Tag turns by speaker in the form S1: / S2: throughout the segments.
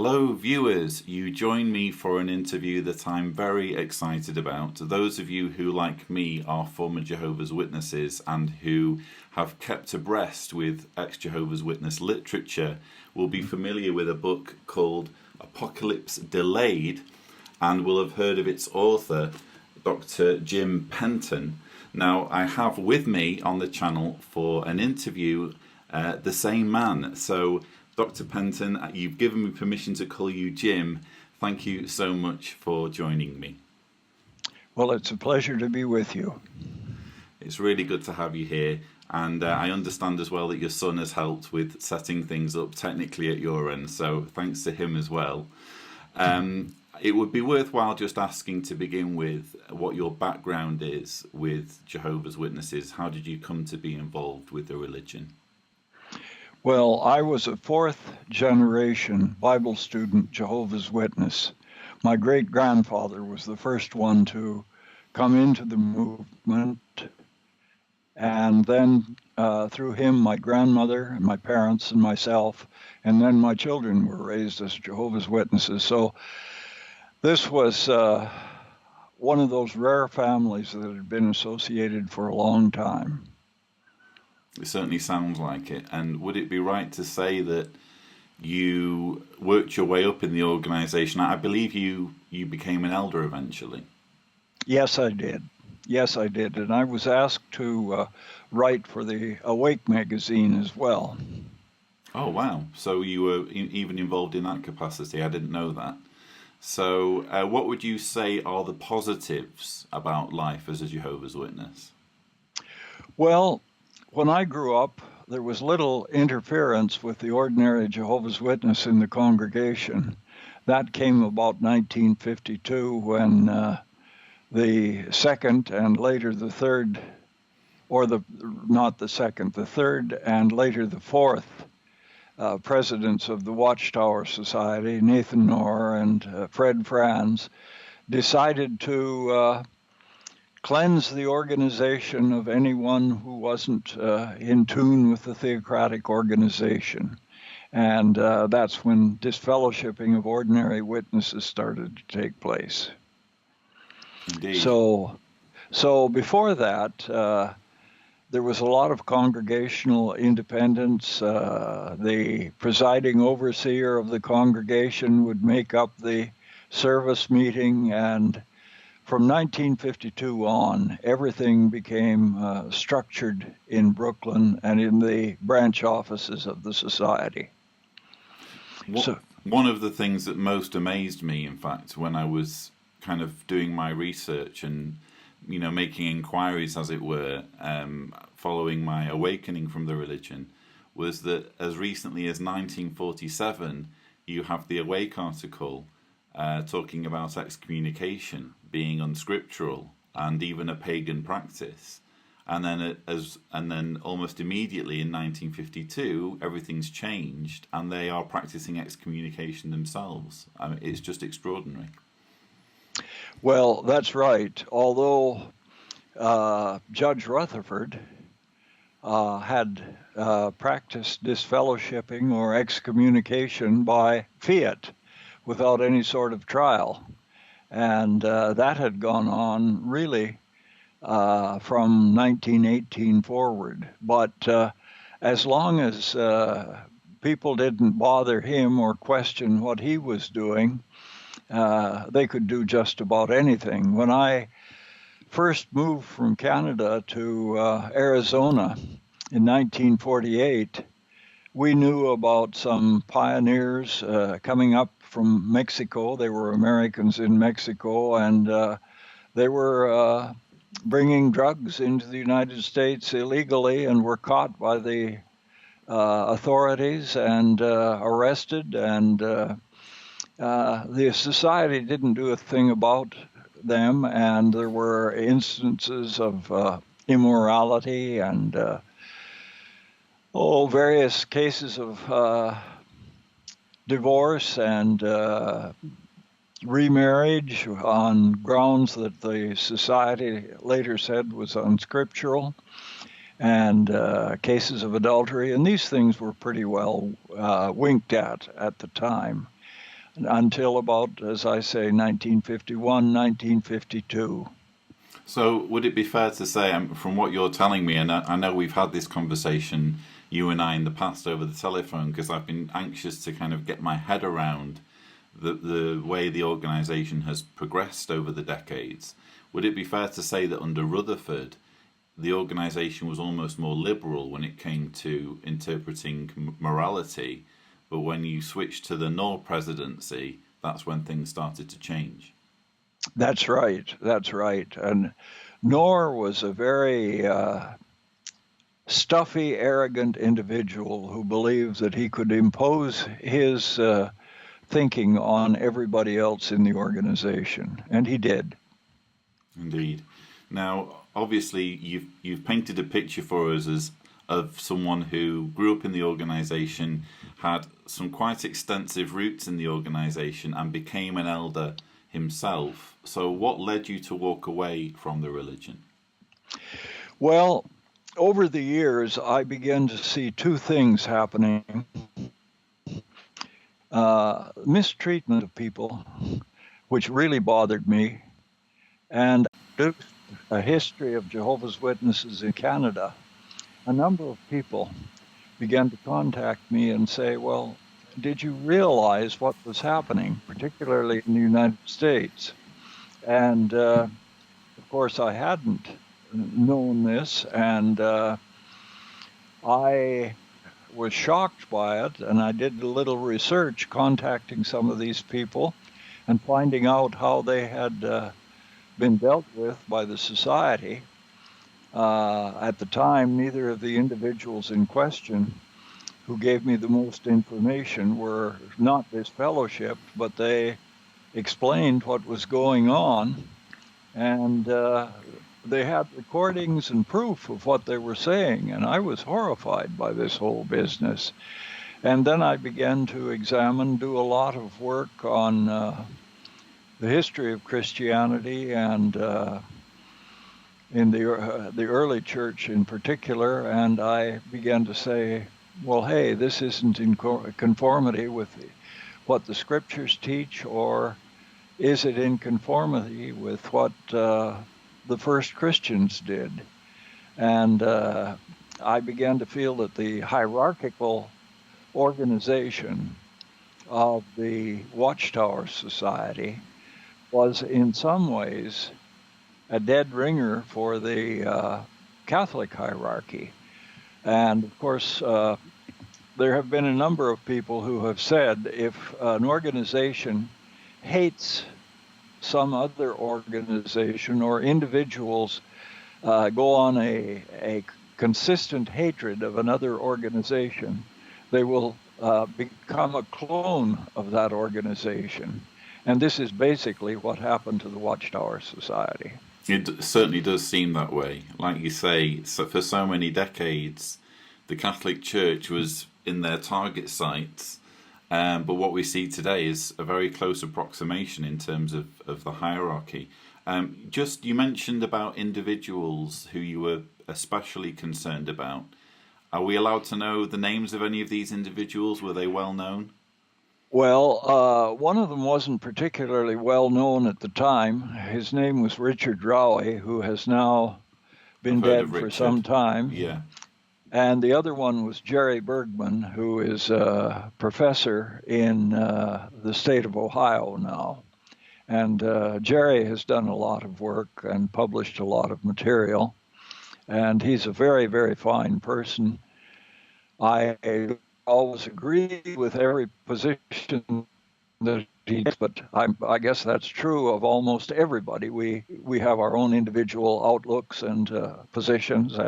S1: Hello viewers, you join me for an interview that I'm very excited about. Those of you who, like me, are former Jehovah's Witnesses and who have kept abreast with ex-Jehovah's Witness literature will be familiar with a book called Apocalypse Delayed and will have heard of its author, Dr Jim Penton. Now, I have with me on the channel for an interview the same man. So, Dr. Penton, you've given me permission to call you Jim. Thank you so much for joining me.
S2: Well, it's a pleasure to be with you.
S1: It's really good to have you here. And I understand as well that your son has helped with setting things up technically at your end. So thanks to him as well. It would be worthwhile just asking to begin with what your background is with Jehovah's Witnesses. How did you come to be involved with the religion?
S2: Well, I was a fourth generation Bible student Jehovah's Witness. My great-grandfather was the first one to come into the movement. And then through him, my grandmother and my parents and myself, and then my children were raised as Jehovah's Witnesses. So this was one of those rare families that had been associated for a long time.
S1: It certainly sounds like it. And would it be right to say that you worked your way up in the organization? I believe you became an elder eventually.
S2: Yes, I did. Yes, I did. And I was asked to write for the Awake magazine as well.
S1: Oh, wow. So you were even involved in that capacity. I didn't know that. So what would you say are the positives about life as a Jehovah's Witness?
S2: Well, when I grew up, there was little interference with the ordinary Jehovah's Witness in the congregation. That came about 1952 when the second and later the third, or not the second, the third and later the fourth presidents of the Watchtower Society, Nathan Knorr and Fred Franz, decided to cleanse the organization of anyone who wasn't in tune with the theocratic organization. And that's when disfellowshipping of ordinary witnesses started to take place.
S1: Indeed.
S2: So before that, there was a lot of congregational independence. The presiding overseer of the congregation would make up the service meeting, and from 1952 on, everything became structured in Brooklyn and in the branch offices of the society.
S1: One of the things that most amazed me, in fact, when I was kind of doing my research and, making inquiries, as it were, following my awakening from the religion, was that as recently as 1947, you have the Awake article talking about excommunication being unscriptural and even a pagan practice, and then almost immediately in 1952 everything's changed and they are practicing excommunication themselves. I mean, it's just extraordinary.
S2: Well, that's right. Although Judge Rutherford had practiced disfellowshipping or excommunication by fiat without any sort of trial. And that had gone on really from 1918 forward. But as long as people didn't bother him or question what he was doing, they could do just about anything. When I first moved from Canada to Arizona in 1948, we knew about some pioneers coming up from Mexico. They were Americans in Mexico, and they were bringing drugs into the United States illegally and were caught by the authorities and arrested. And the society didn't do a thing about them, and there were instances of immorality and various cases of divorce and remarriage on grounds that the society later said was unscriptural, and cases of adultery, and these things were pretty well winked at the time. until about, as I say, 1951, 1952.
S1: So would it be fair to say, from what you're telling me, and I know we've had this conversation, you and I, in the past over the telephone, because I've been anxious to kind of get my head around the way the organisation has progressed over the decades. Would it be fair to say that under Rutherford, the organisation was almost more liberal when it came to interpreting morality, but when you switched to the Knorr presidency, that's when things started to change?
S2: That's right. That's right. And Knorr was a very stuffy, arrogant individual who believed that he could impose his thinking on everybody else in the organization, and he did.
S1: Indeed. Now, obviously, you've painted a picture for us of someone who grew up in the organisation, had some quite extensive roots in the organisation, and became an elder himself. So what led you to walk away from the religion?
S2: Well, over the years, I began to see two things happening. Mistreatment of people, which really bothered me, and a history of Jehovah's Witnesses in Canada. A number of people began to contact me and say, well, did you realize what was happening, particularly in the United States? And of course, I hadn't known this, and I was shocked by it, and I did a little research contacting some of these people and finding out how they had been dealt with by the society. At the time, neither of the individuals in question who gave me the most information were not disfellowshipped, but they explained what was going on, and they had recordings and proof of what they were saying, and I was horrified by this whole business. And then I began to do a lot of work on the history of Christianity, and in the early church in particular, and I began to say, well, hey, this isn't in conformity with what the scriptures teach, or is it in conformity with what the first Christians did? And I began to feel that the hierarchical organization of the Watchtower Society was in some ways a dead ringer for the Catholic hierarchy. And of course, there have been a number of people who have said if an organization hates some other organization, or individuals go on a consistent hatred of another organization, they will become a clone of that organization. And this is basically what happened to the Watchtower Society.
S1: It certainly does seem that way. Like you say, for so many decades, the Catholic Church was in their target sites. But what we see today is a very close approximation in terms of the hierarchy. You mentioned about individuals who you were especially concerned about. Are we allowed to know the names of any of these individuals? Were they well known?
S2: Well, one of them wasn't particularly well known at the time. His name was Richard Rowie, who has now been dead for some time.
S1: Yeah.
S2: And the other one was Jerry Bergman, who is a professor in the state of Ohio now. And Jerry has done a lot of work and published a lot of material. And he's a very, very fine person. I always agree with every position that he does, but I guess that's true of almost everybody. We have our own individual outlooks and positions,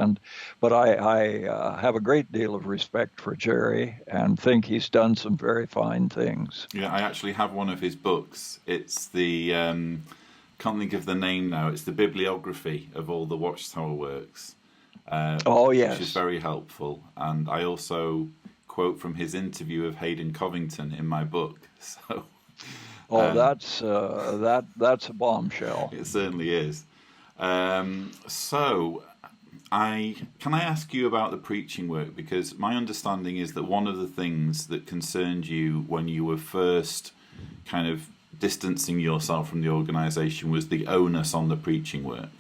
S2: but I have a great deal of respect for Jerry and think he's done some very fine things.
S1: Yeah, I actually have one of his books. It's the can't think of the name now. It's the bibliography of all the Watchtower works.
S2: Oh yes,
S1: which is very helpful. And I also quote from his interview of Hayden Covington in my book. So.
S2: That's a bombshell.
S1: It certainly is. So, can I ask you about the preaching work? Because my understanding is that one of the things that concerned you when you were first kind of distancing yourself from the organization was the onus on the preaching work.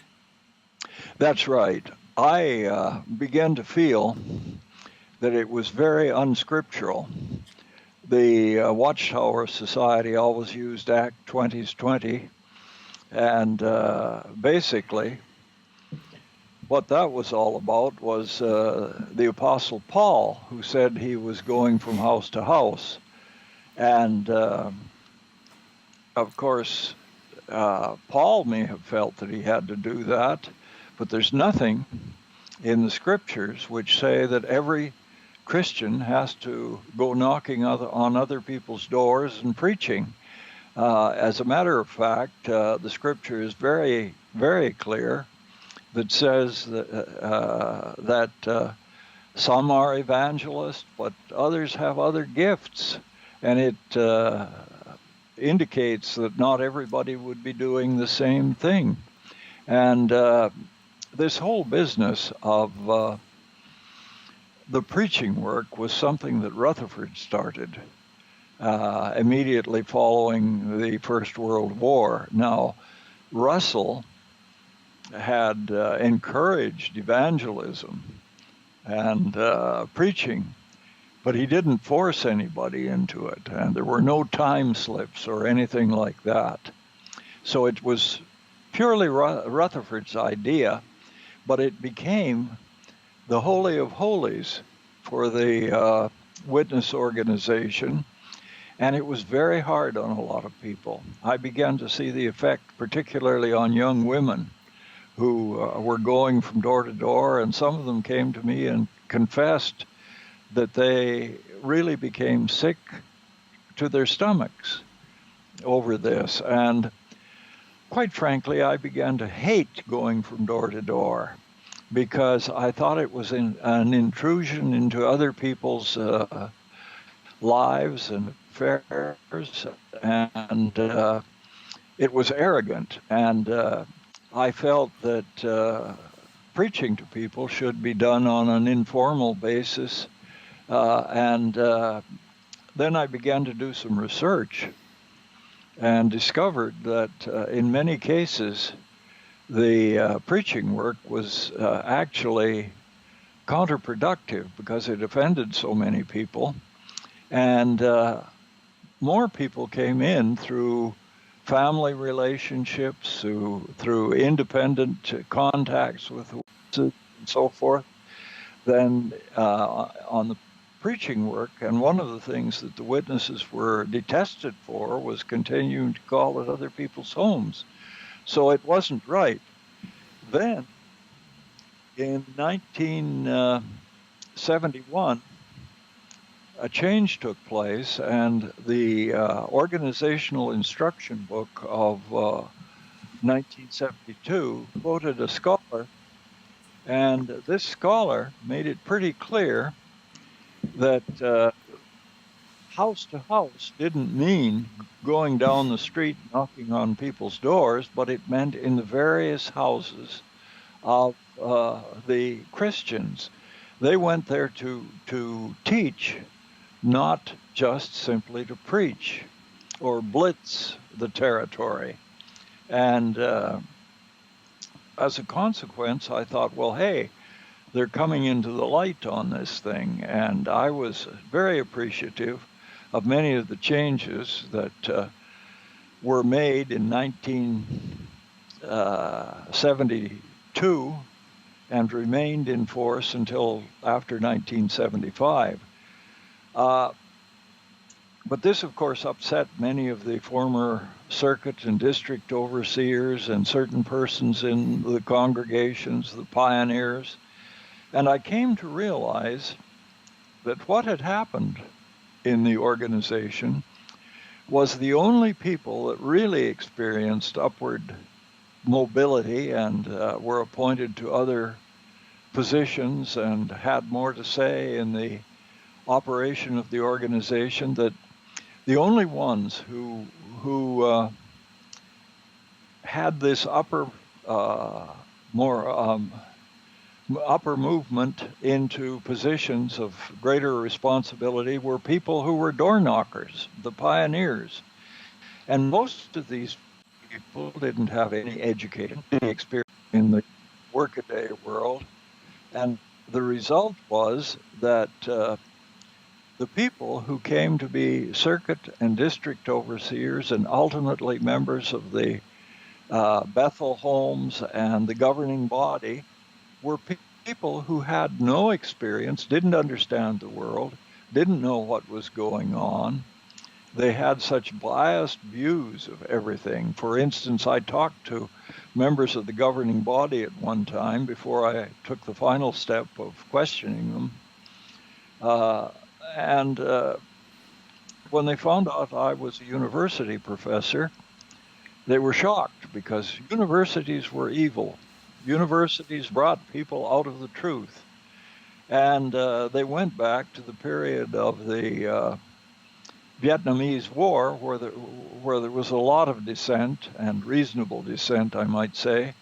S2: That's right. I began to feel that it was very unscriptural. The Watchtower Society always used Act 20:20, and basically what that was all about was the Apostle Paul, who said he was going from house to house. And of course, Paul may have felt that he had to do that, but there's nothing in the scriptures which say that every Christian has to go knocking on other people's doors and preaching. As a matter of fact, the scripture is very, very clear that says that some are evangelists, but others have other gifts. And it indicates that not everybody would be doing the same thing. And this whole business of the preaching work was something that Rutherford started immediately following the First World War. Now, Russell had encouraged evangelism and preaching, but he didn't force anybody into it, and there were no time slips or anything like that. So it was purely Rutherford's idea, but it became the Holy of Holies for the witness organization, and it was very hard on a lot of people. I began to see the effect, particularly on young women who were going from door to door, and some of them came to me and confessed that they really became sick to their stomachs over this. And quite frankly, I began to hate going from door to door because I thought it was an intrusion into other people's lives and affairs, and it was arrogant. And I felt that preaching to people should be done on an informal basis. And then I began to do some research and discovered that in many cases, the preaching work was actually counterproductive because it offended so many people. And more people came in through family relationships, through independent contacts with and so forth, than on the preaching work. And one of the things that the witnesses were detested for was continuing to call at other people's homes. So it wasn't right. Then, in 1971, a change took place, and the organizational instruction book of 1972 quoted a scholar, and this scholar made it pretty clear that house to house didn't mean going down the street knocking on people's doors, but it meant in the various houses of the Christians. They went there to teach, not just simply to preach or blitz the territory. And as a consequence, I thought, well, hey, they're coming into the light on this thing. And I was very appreciative of many of the changes that were made in 1972 and remained in force until after 1975. But this, of course, upset many of the former circuit and district overseers and certain persons in the congregations, the pioneers. And I came to realize that what had happened in the organization was the only people that really experienced upward mobility and were appointed to other positions and had more to say in the operation of the organization, that the only ones who had this upper movement into positions of greater responsibility were people who were door knockers, the pioneers. And most of these people didn't have any education, any experience in the workaday world. And the result was that the people who came to be circuit and district overseers and ultimately members of the Bethel homes and the governing body were people who had no experience, didn't understand the world, didn't know what was going on. They had such biased views of everything. For instance, I talked to members of the governing body at one time before I took the final step of questioning them. And when they found out I was a university professor, they were shocked because universities were evil. Universities brought people out of the truth. And they went back to the period of the Vietnamese War, where there was a lot of dissent, and reasonable dissent, I might say,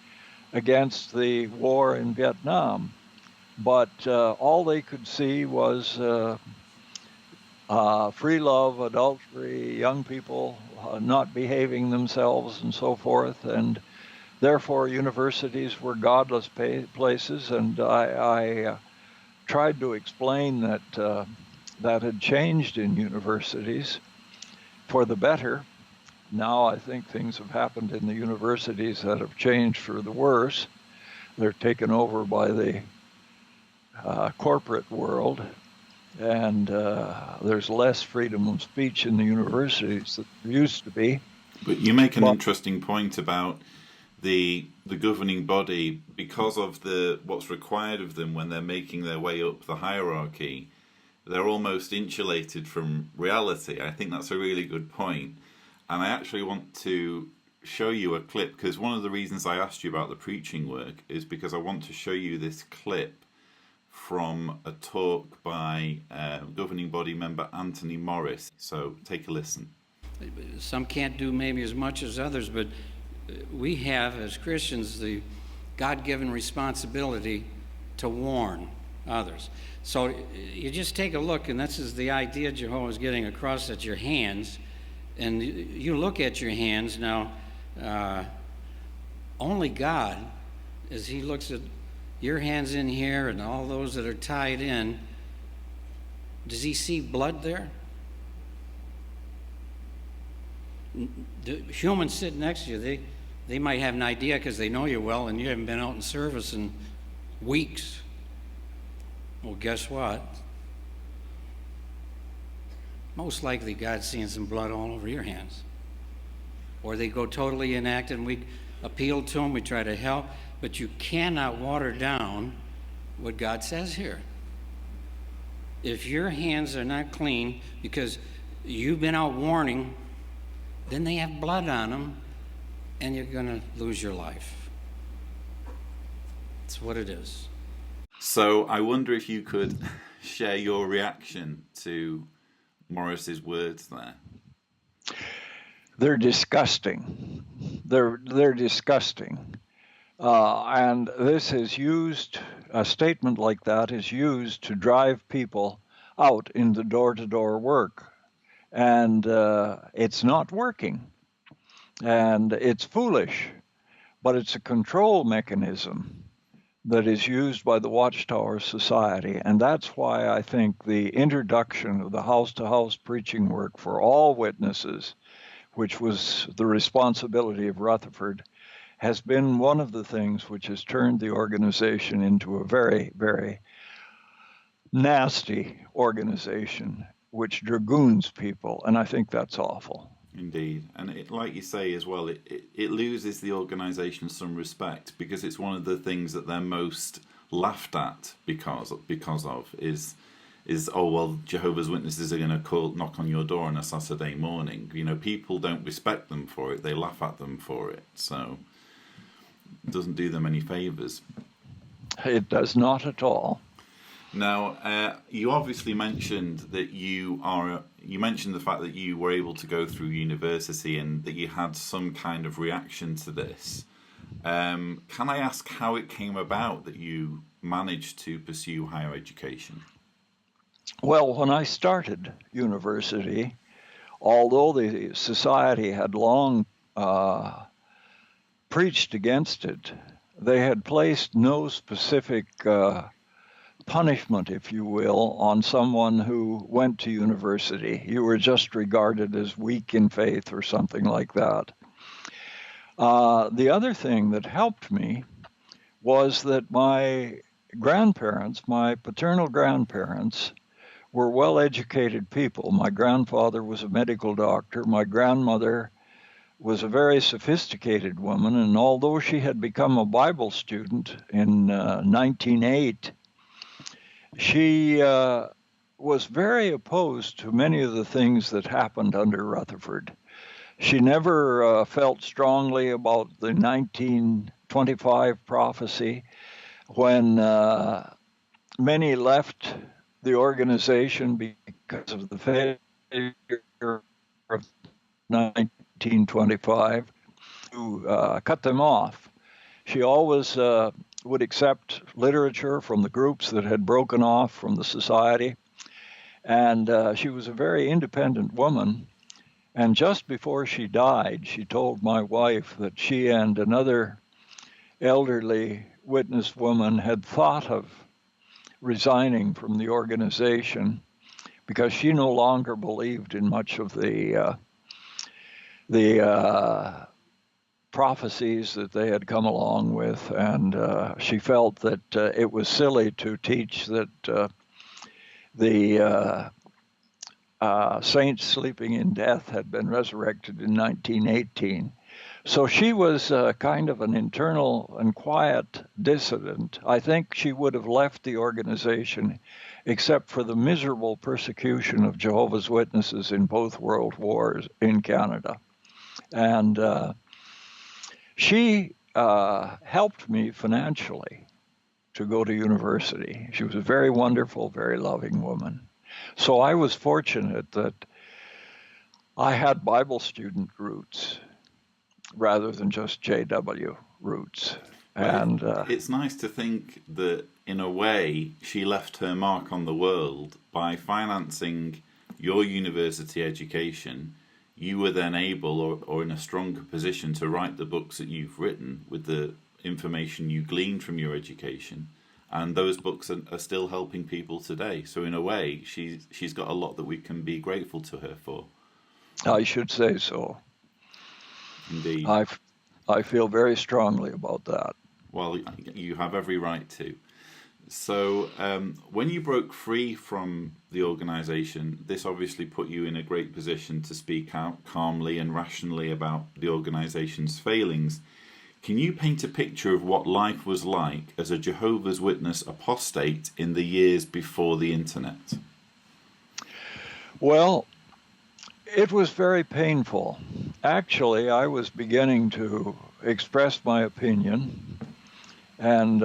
S2: against the war in Vietnam. But all they could see was free love, adultery, young people not behaving themselves, and so forth. And therefore, universities were godless places. And I tried to explain that that had changed in universities for the better. Now I think things have happened in the universities that have changed for the worse. They're taken over by the corporate world, and there's less freedom of speech in the universities than there used to be.
S1: But you make an interesting point about the governing body, because of what's required of them when they're making their way up the hierarchy. They're almost insulated from reality. I think that's a really good point. And I actually want to show you a clip, because one of the reasons I asked you about the preaching work is because I want to show you this clip from a talk by governing body member Anthony Morris. So take a listen.
S3: Some can't do maybe as much as others, but we have, as Christians, the God-given responsibility to warn others. So you just take a look, and this is the idea Jehovah is getting across at your hands. And you look at your hands now, only God, as he looks at your hands in here and all those that are tied in, does he see blood there? The humans sitting next to you, they might have an idea because they know you well and you haven't been out in service in weeks. Well, guess what? Most likely God's seeing some blood all over your hands. Or they go totally inactive, and we appeal to them, we try to help, but you cannot water down what God says here. If your hands are not clean because you've been out warning, then they have blood on them, and you're going to lose your life. That's what it is.
S1: So I wonder if you could share your reaction to Morris's words there.
S2: They're disgusting. They're disgusting. And this is used, a statement like that is used to drive people out in the door-to-door work. And it's not working. And it's foolish, but it's a control mechanism that is used by the Watchtower Society. And that's why I think the introduction of the house-to-house preaching work for all witnesses, which was the responsibility of Rutherford, has been one of the things which has turned the organization into a very, very nasty organization, which dragoons people, and I think that's awful.
S1: Indeed. And it, like you say as well, it loses the organisation some respect, because it's one of the things that they're most laughed at because of is oh, well, Jehovah's Witnesses are going to knock on your door on a Saturday morning. You know, people don't respect them for it. They laugh at them for it. So it doesn't do them any favours.
S2: It does not at all.
S1: Now, you obviously mentioned that you mentioned the fact that you were able to go through university and that you had some kind of reaction to this. Can I ask how it came about that you managed to pursue higher education?
S2: Well, when I started university, although the society had long preached against it, they had placed no specific punishment, if you will, on someone who went to university. You were just regarded as weak in faith or something like that. The other thing that helped me was that my grandparents, my paternal grandparents, were well-educated people. My grandfather was a medical doctor. My grandmother was a very sophisticated woman, and although she had become a Bible student in 1908, she was very opposed to many of the things that happened under Rutherford. She never felt strongly about the 1925 prophecy when many left the organization because of the failure of 1925 to cut them off. She always would accept literature from the groups that had broken off from the society, and she was a very independent woman. And just before she died, she told my wife that she and another elderly witness woman had thought of resigning from the organization because she no longer believed in much of the prophecies that they had come along with, and she felt that it was silly to teach that the saints sleeping in death had been resurrected in 1918. So she was kind of an internal and quiet dissident. I think she would have left the organization except for the miserable persecution of Jehovah's Witnesses in both world wars in Canada. And she helped me financially to go to university. She was a very wonderful, very loving woman. So I was fortunate that I had Bible student roots rather than just JW roots. And
S1: it's nice to think that, in a way, she left her mark on the world by financing your university education. You were then able, or in a stronger position, to write the books that you've written with the information you gleaned from your education. And those books are still helping people today. So in a way, she's got a lot that we can be grateful to her for.
S2: I should say so.
S1: Indeed.
S2: I feel very strongly about that.
S1: Well, you have every right to. So when you broke free from the organisation, this obviously put you in a great position to speak out calmly and rationally about the organisation's failings. Can you paint a picture of what life was like as a Jehovah's Witness apostate in the years before the internet?
S2: Well, it was very painful. Actually, I was beginning to express my opinion and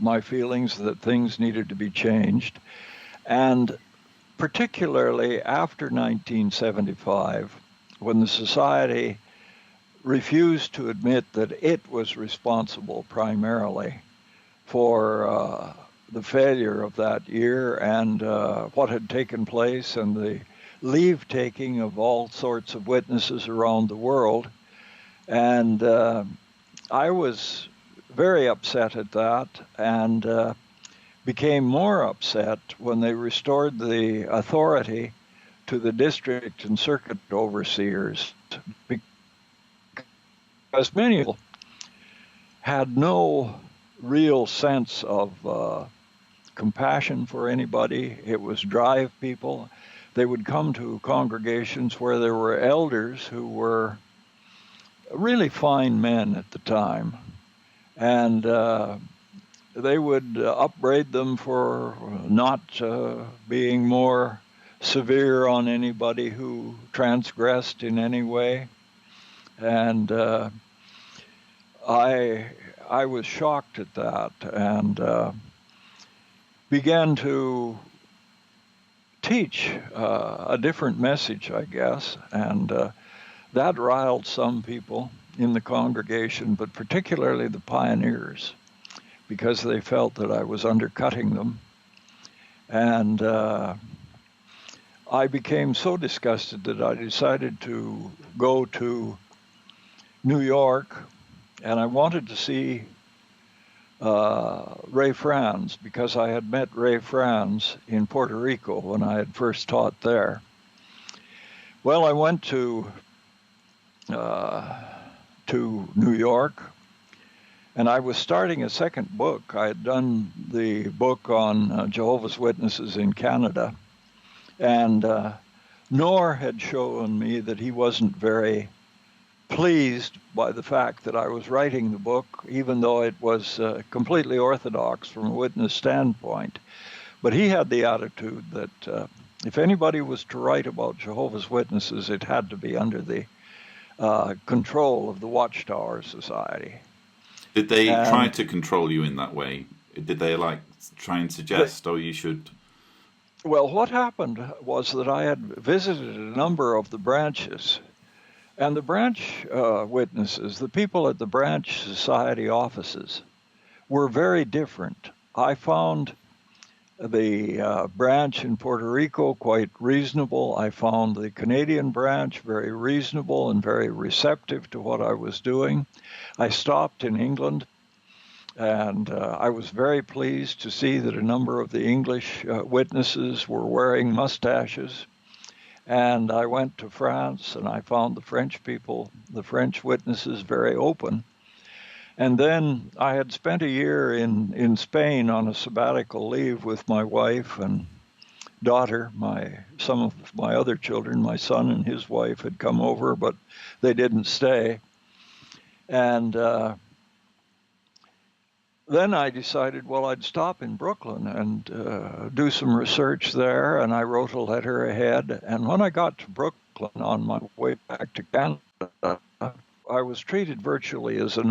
S2: my feelings that things needed to be changed. And particularly after 1975, when the society refused to admit that it was responsible primarily for the failure of that year and what had taken place and the leave-taking of all sorts of witnesses around the world. And I was very upset at that and became more upset when they restored the authority to the district and circuit overseers, because many of them had no real sense of compassion for anybody. It was drive people. They would come to congregations where there were elders who were really fine men at the time, and they would upbraid them for not being more severe on anybody who transgressed in any way. And I was shocked at that and began to teach a different message, I guess, and that riled some people in the congregation, but particularly the pioneers, because they felt that I was undercutting them. And I became so disgusted that I decided to go to New York, and I wanted to see Ray Franz, because I had met Ray Franz in Puerto Rico when I had first taught there. Well, I went to New York, and I was starting a second book. I had done the book on Jehovah's Witnesses in Canada, and Knorr had shown me that he wasn't very pleased by the fact that I was writing the book, even though it was completely orthodox from a witness standpoint. But he had the attitude that if anybody was to write about Jehovah's Witnesses, it had to be under the control of the Watchtower Society.
S1: Did they try to control you in that way? Did they try and suggest, you should?
S2: Well, what happened was that I had visited a number of the branches, and the branch witnesses, the people at the branch society offices, were very different. I found the branch in Puerto Rico quite reasonable. I found the Canadian branch very reasonable and very receptive to what I was doing. I stopped in England, and I was very pleased to see that a number of the English witnesses were wearing mustaches. And I went to France, and I found the French people, the French witnesses, very open. And then I had spent a year in Spain on a sabbatical leave with my wife and daughter. Some of my other children, my son and his wife, had come over, but they didn't stay. And then I decided, well, I'd stop in Brooklyn and do some research there, and I wrote a letter ahead. And when I got to Brooklyn on my way back to Canada, I was treated virtually as a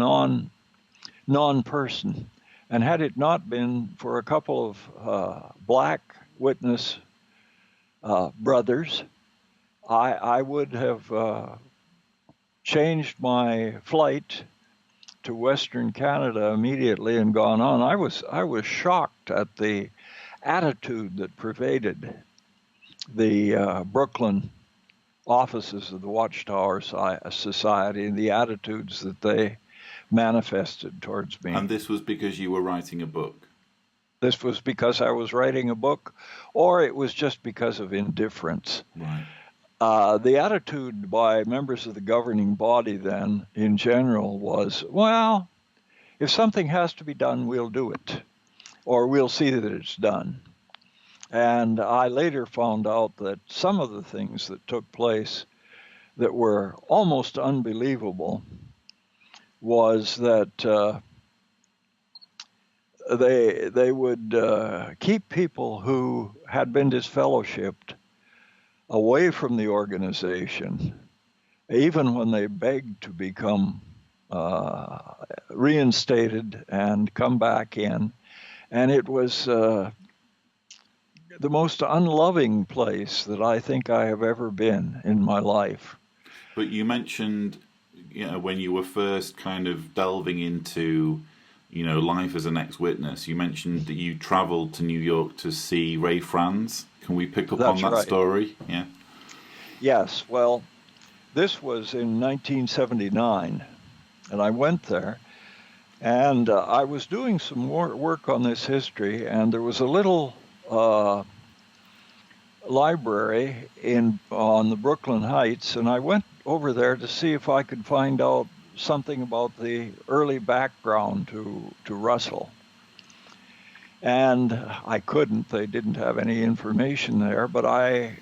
S2: non-person. And had it not been for a couple of black witness brothers, I would have changed my flight to Western Canada immediately and gone on. I was shocked at the attitude that pervaded the Brooklyn offices of the Watchtower Society and the attitudes that they manifested towards me.
S1: And this was because you were writing a book?
S2: This was because I was writing a book, or it was just because of indifference.
S1: Right.
S2: The attitude by members of the governing body then, in general, was, well, if something has to be done, we'll do it, or we'll see that it's done. And I later found out that some of the things that took place that were almost unbelievable was that they would keep people who had been disfellowshipped away from the organization, even when they begged to become reinstated and come back in. And it was the most unloving place that I think I have ever been in my life.
S1: But you mentioned, when you were first kind of delving into, life as an ex-witness, you mentioned that you traveled to New York to see Ray Franz. Can we pick up on that
S2: right.
S1: story? Yeah.
S2: Yes. Well, this was in 1979, and I went there, and I was doing some work on this history, and there was a little library on the Brooklyn Heights, and I went over there to see if I could find out something about the early background to Russell. And I couldn't. They didn't have any information there, but I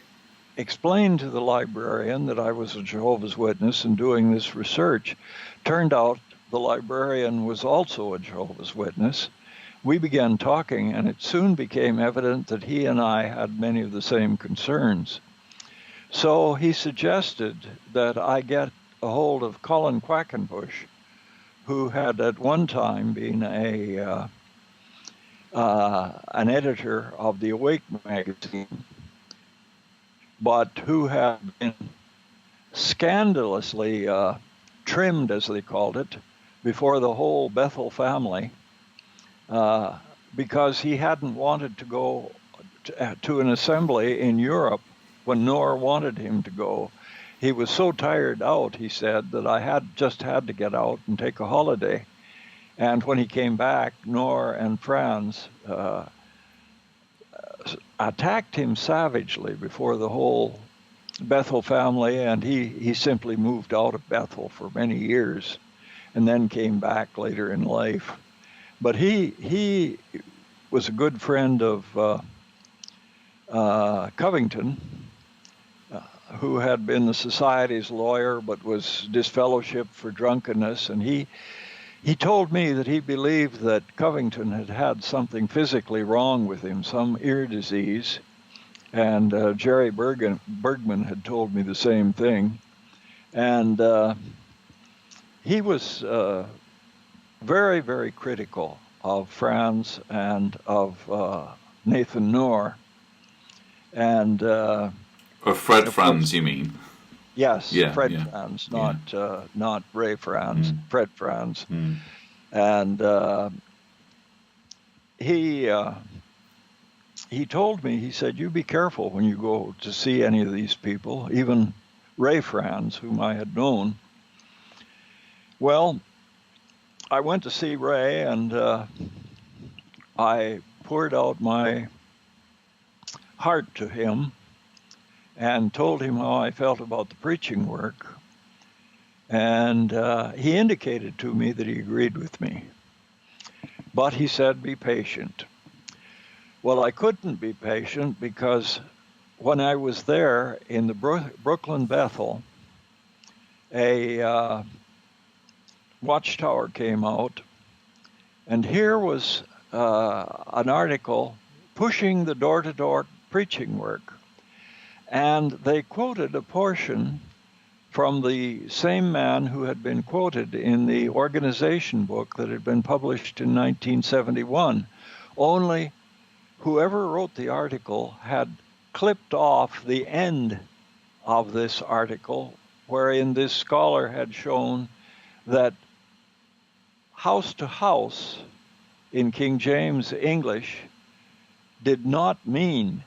S2: explained to the librarian that I was a Jehovah's Witness and doing this research. Turned out the librarian was also a Jehovah's Witness. We began talking, and it soon became evident that he and I had many of the same concerns. So he suggested that I get a hold of Colin Quackenbush, who had at one time been an editor of the Awake magazine, but who had been scandalously trimmed, as they called it, before the whole Bethel family, because he hadn't wanted to go to an assembly in Europe when Nor wanted him to go. He was so tired out, he said, that I had to get out and take a holiday. And when he came back, Nor and Franz attacked him savagely before the whole Bethel family, and he simply moved out of Bethel for many years and then came back later in life. But he was a good friend of Covington, who had been the society's lawyer but was disfellowshipped for drunkenness, and he told me that he believed that Covington had something physically wrong with him, some ear disease, and Jerry Bergman had told me the same thing. And he was very, very critical of Franz and of Nathan Knorr. And
S1: of Fred Franz, you mean?
S2: Yes,
S1: yeah,
S2: Fred
S1: yeah.
S2: Franz, not Ray Franz, Fred Franz. And he told me, he said, you be careful when you go to see any of these people, even Ray Franz, whom I had known. Well, I went to see Ray, and I poured out my heart to him and told him how I felt about the preaching work. And he indicated to me that he agreed with me. But he said, be patient. Well, I couldn't be patient because when I was there in the Brooklyn Bethel, a Watchtower came out, and here was an article pushing the door-to-door preaching work. And they quoted a portion from the same man who had been quoted in the organization book that had been published in 1971. Only whoever wrote the article had clipped off the end of this article, wherein this scholar had shown that house to house in King James English did not mean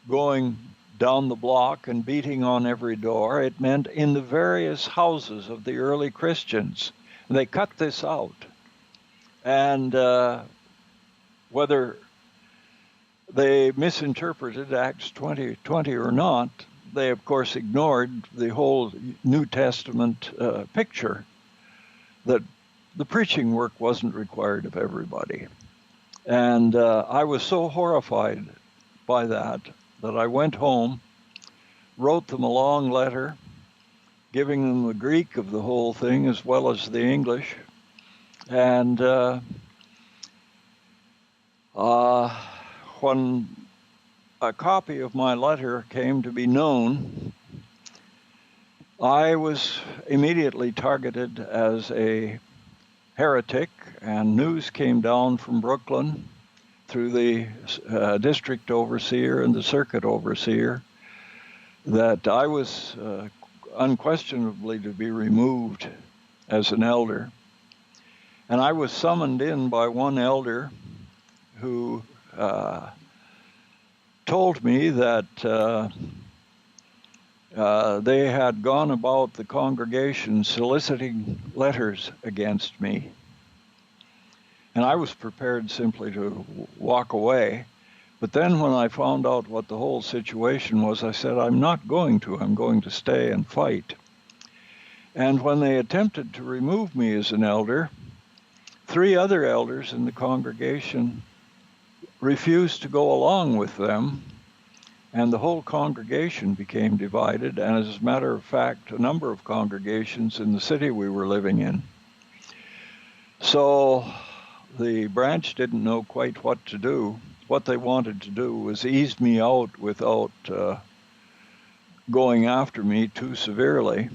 S2: going down the block and beating on every door. It meant in the various houses of the early Christians. And they cut this out. And whether they misinterpreted Acts 20:20 or not, they of course ignored the whole New Testament picture that the preaching work wasn't required of everybody. And I was so horrified by that I went home, wrote them a long letter, giving them the Greek of the whole thing as well as the English. And when a copy of my letter came to be known, I was immediately targeted as a heretic, and news came down from Brooklyn through the district overseer and the circuit overseer that I was unquestionably to be removed as an elder. And I was summoned in by one elder who told me that they had gone about the congregation soliciting letters against me. And I was prepared simply to walk away. But then when I found out what the whole situation was, I said, I'm not going to. I'm going to stay and fight. And when they attempted to remove me as an elder, 3 other elders in the congregation refused to go along with them, and the whole congregation became divided, and as a matter of fact, a number of congregations in the city we were living in. So the branch didn't know quite what to do. What they wanted to do was ease me out without going after me too severely,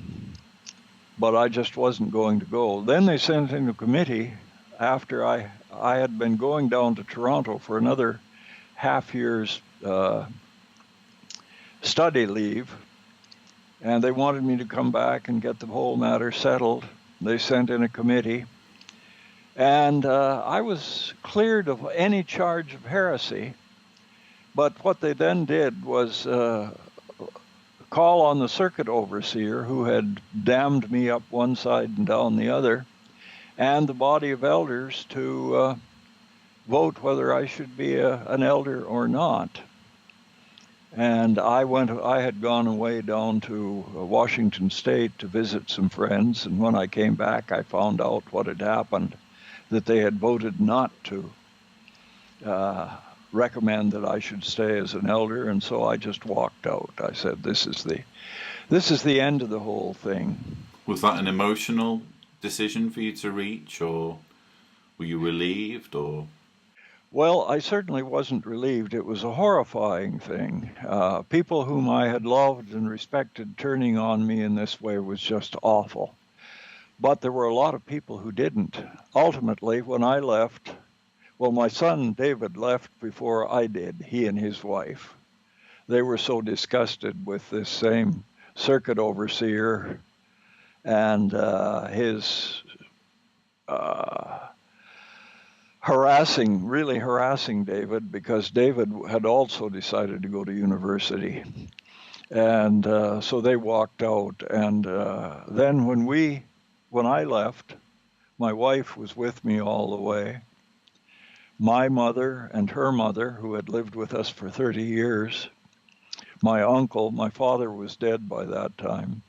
S2: but I just wasn't going to go. Then they sent in a committee after I had been going down to Toronto for another half year's study leave, and they wanted me to come back and get the whole matter settled. They sent in a committee, and I was cleared of any charge of heresy. But what they then did was call on the circuit overseer who had damned me up one side and down the other, and the body of elders to vote whether I should be an elder or not. And I had gone away down to Washington State to visit some friends, and when I came back, I found out what had happened, that they had voted not to recommend that I should stay as an elder, and so I just walked out. I said, this is the end of the whole thing.
S1: Was that an emotional decision for you to reach, or were you relieved, or?
S2: Well, I certainly wasn't relieved. It was a horrifying thing. People whom I had loved and respected turning on me in this way was just awful. But there were a lot of people who didn't. Ultimately, when I left, well, my son David left before I did, he and his wife. They were so disgusted with this same circuit overseer and his really harassing David, because David had also decided to go to university. And so they walked out. And then when I left, my wife was with me all the way. My mother and her mother, who had lived with us for 30 years, my uncle, my father was dead by that time.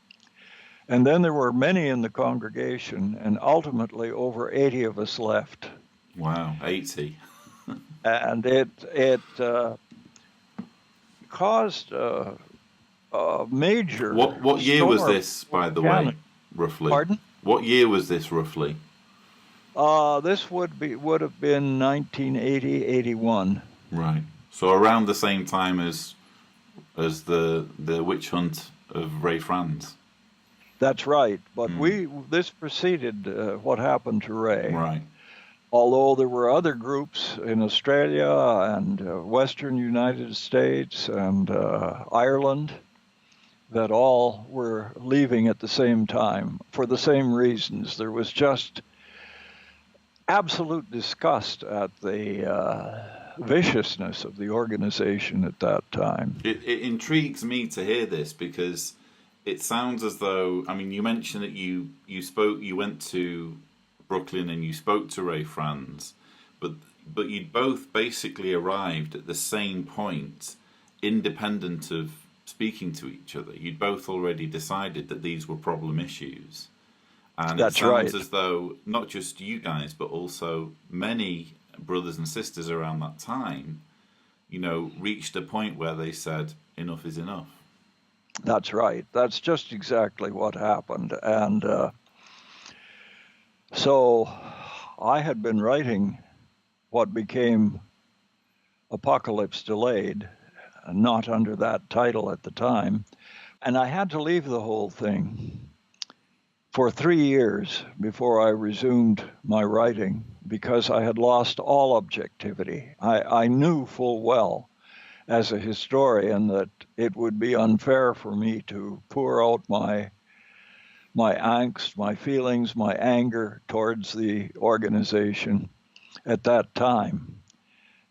S2: And then there were many in the congregation, and ultimately over 80 of us left.
S1: Wow, 80.
S2: And it caused a major.
S1: What year was this, by the way, roughly?
S2: Pardon?
S1: What year was this, roughly?
S2: This would have been 1980, 81.
S1: Right. So around the same time as the witch hunt of Ray Franz.
S2: That's right. But this preceded what happened to Ray.
S1: Right.
S2: Although there were other groups in Australia and Western United States and Ireland that all were leaving at the same time for the same reasons. There was just absolute disgust at the viciousness of the organization at that time.
S1: It intrigues me to hear this, because it sounds as though, I mean, you mentioned that you went to Brooklyn and you spoke to Ray Franz, but you'd both basically arrived at the same point, independent of speaking to each other. You'd both already decided that these were problem issues. And
S2: That's
S1: it sounds
S2: right.
S1: as though not just you guys, but also many brothers and sisters around that time, reached a point where they said, enough is enough.
S2: That's right. That's just exactly what happened. And so I had been writing what became Apocalypse Delayed, not under that title at the time, and I had to leave the whole thing for 3 years before I resumed my writing, because I had lost all objectivity. I knew full well as a historian that it would be unfair for me to pour out my angst, my feelings, my anger towards the organization at that time.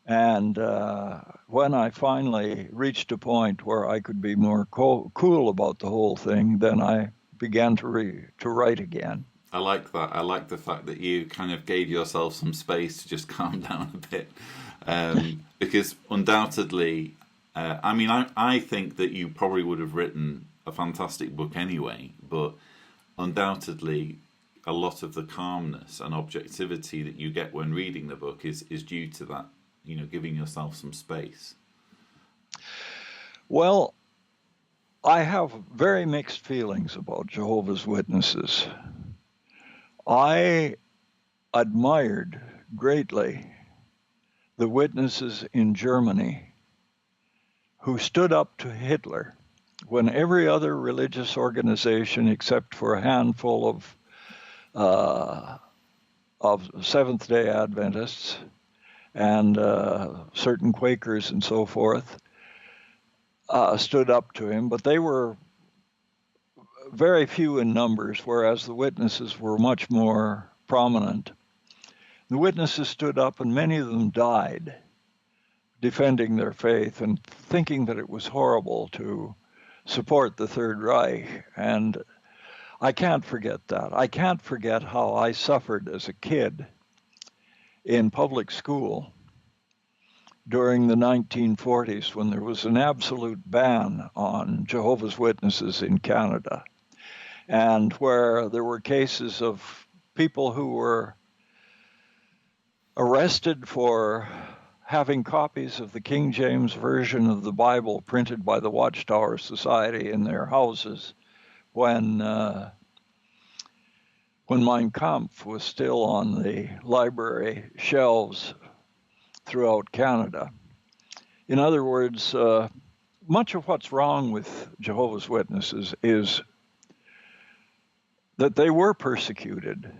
S2: And when I finally reached a point where I could be more cool about the whole thing, then I began to write again.
S1: I like that. I like the fact that you kind of gave yourself some space to just calm down a bit. Because undoubtedly, I think that you probably would have written a fantastic book anyway, but undoubtedly a lot of the calmness and objectivity that you get when reading the book is due to that, giving yourself some space.
S2: Well, I have very mixed feelings about Jehovah's Witnesses. I admired greatly the witnesses in Germany who stood up to Hitler when every other religious organization, except for a handful of Seventh-day Adventists and certain Quakers and so forth, stood up to him, but they were very few in numbers, whereas the witnesses were much more prominent. The witnesses stood up, and many of them died defending their faith and thinking that it was horrible to support the Third Reich. And I can't forget that. I can't forget how I suffered as a kid in public school during the 1940s when there was an absolute ban on Jehovah's Witnesses in Canada, and where there were cases of people who were arrested for having copies of the King James Version of the Bible printed by the Watchtower Society in their houses when Mein Kampf was still on the library shelves throughout Canada. In other words, much of what's wrong with Jehovah's Witnesses is that they were persecuted,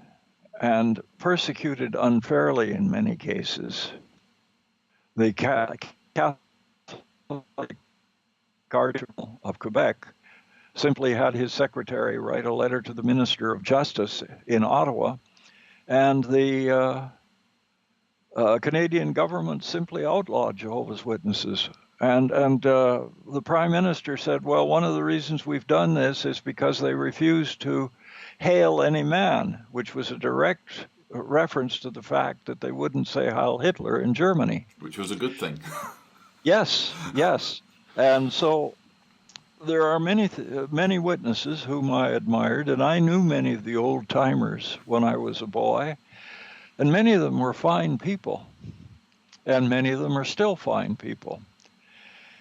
S2: and persecuted unfairly in many cases. The Catholic Cardinal of Quebec simply had his secretary write a letter to the Minister of Justice in Ottawa, and the Canadian government simply outlawed Jehovah's Witnesses. And the Prime Minister said, well, one of the reasons we've done this is because they refused to hail any man, which was a direct reference to the fact that they wouldn't say Heil Hitler in Germany.
S1: Which was a good thing.
S2: Yes. And so there are many witnesses whom I admired, and I knew many of the old timers when I was a boy, and many of them were fine people, and many of them are still fine people.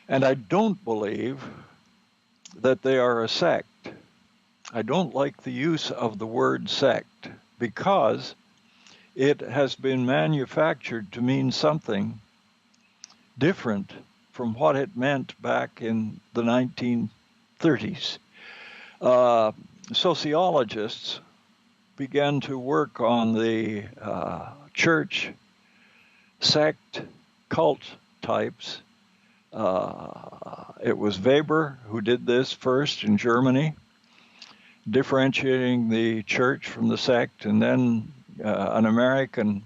S2: And I don't believe that they are a sect. I don't like the use of the word sect because it has been manufactured to mean something different from what it meant back in the 1930s. Sociologists began to work on the church, sect, cult types. It was Weber who did this first in Germany, differentiating the church from the sect, and then an American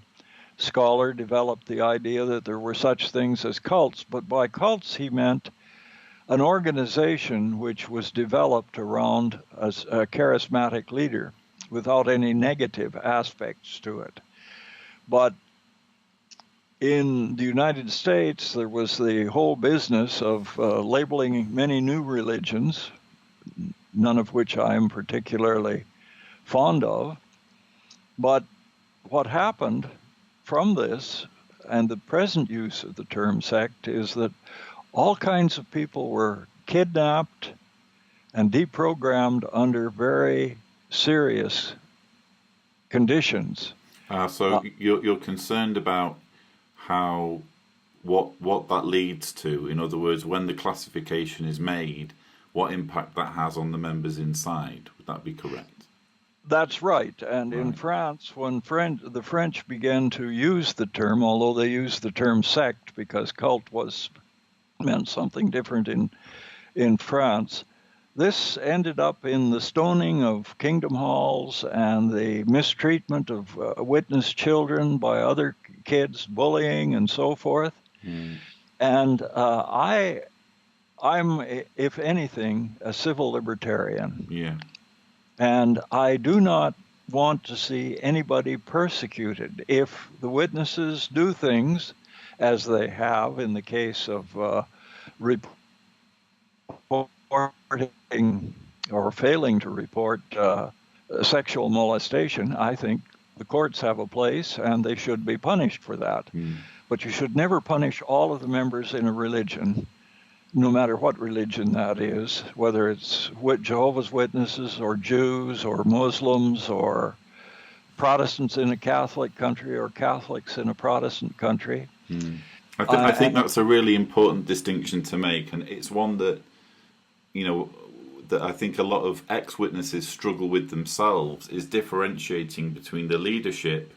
S2: scholar developed the idea that there were such things as cults, but by cults he meant an organization which was developed around a charismatic leader without any negative aspects to it. But in the United States, there was the whole business of labeling many new religions, none of which I am particularly fond of. But what happened from this and the present use of the term sect is that all kinds of people were kidnapped and deprogrammed under very serious conditions.
S1: So you're concerned about what that leads to. In other words, when the classification is made, what impact that has on the members inside. Would that be correct?
S2: That's right. And in France, when the French began to use the term, although they used the term sect because cult meant something different in France, this ended up in the stoning of kingdom halls and the mistreatment of witness children by other kids, bullying and so forth. And I'm, if anything, a civil libertarian.
S1: Yeah.
S2: And I do not want to see anybody persecuted. If the witnesses do things, as they have in the case of reporting or failing to report sexual molestation, I think the courts have a place and they should be punished for that. But you should never punish all of the members in a religion, no matter what religion that is, whether it's Jehovah's Witnesses or Jews or Muslims or Protestants in a Catholic country or Catholics in a Protestant country.
S1: I think that's a really important distinction to make, and it's one that, that I think a lot of ex-witnesses struggle with themselves, is differentiating between the leadership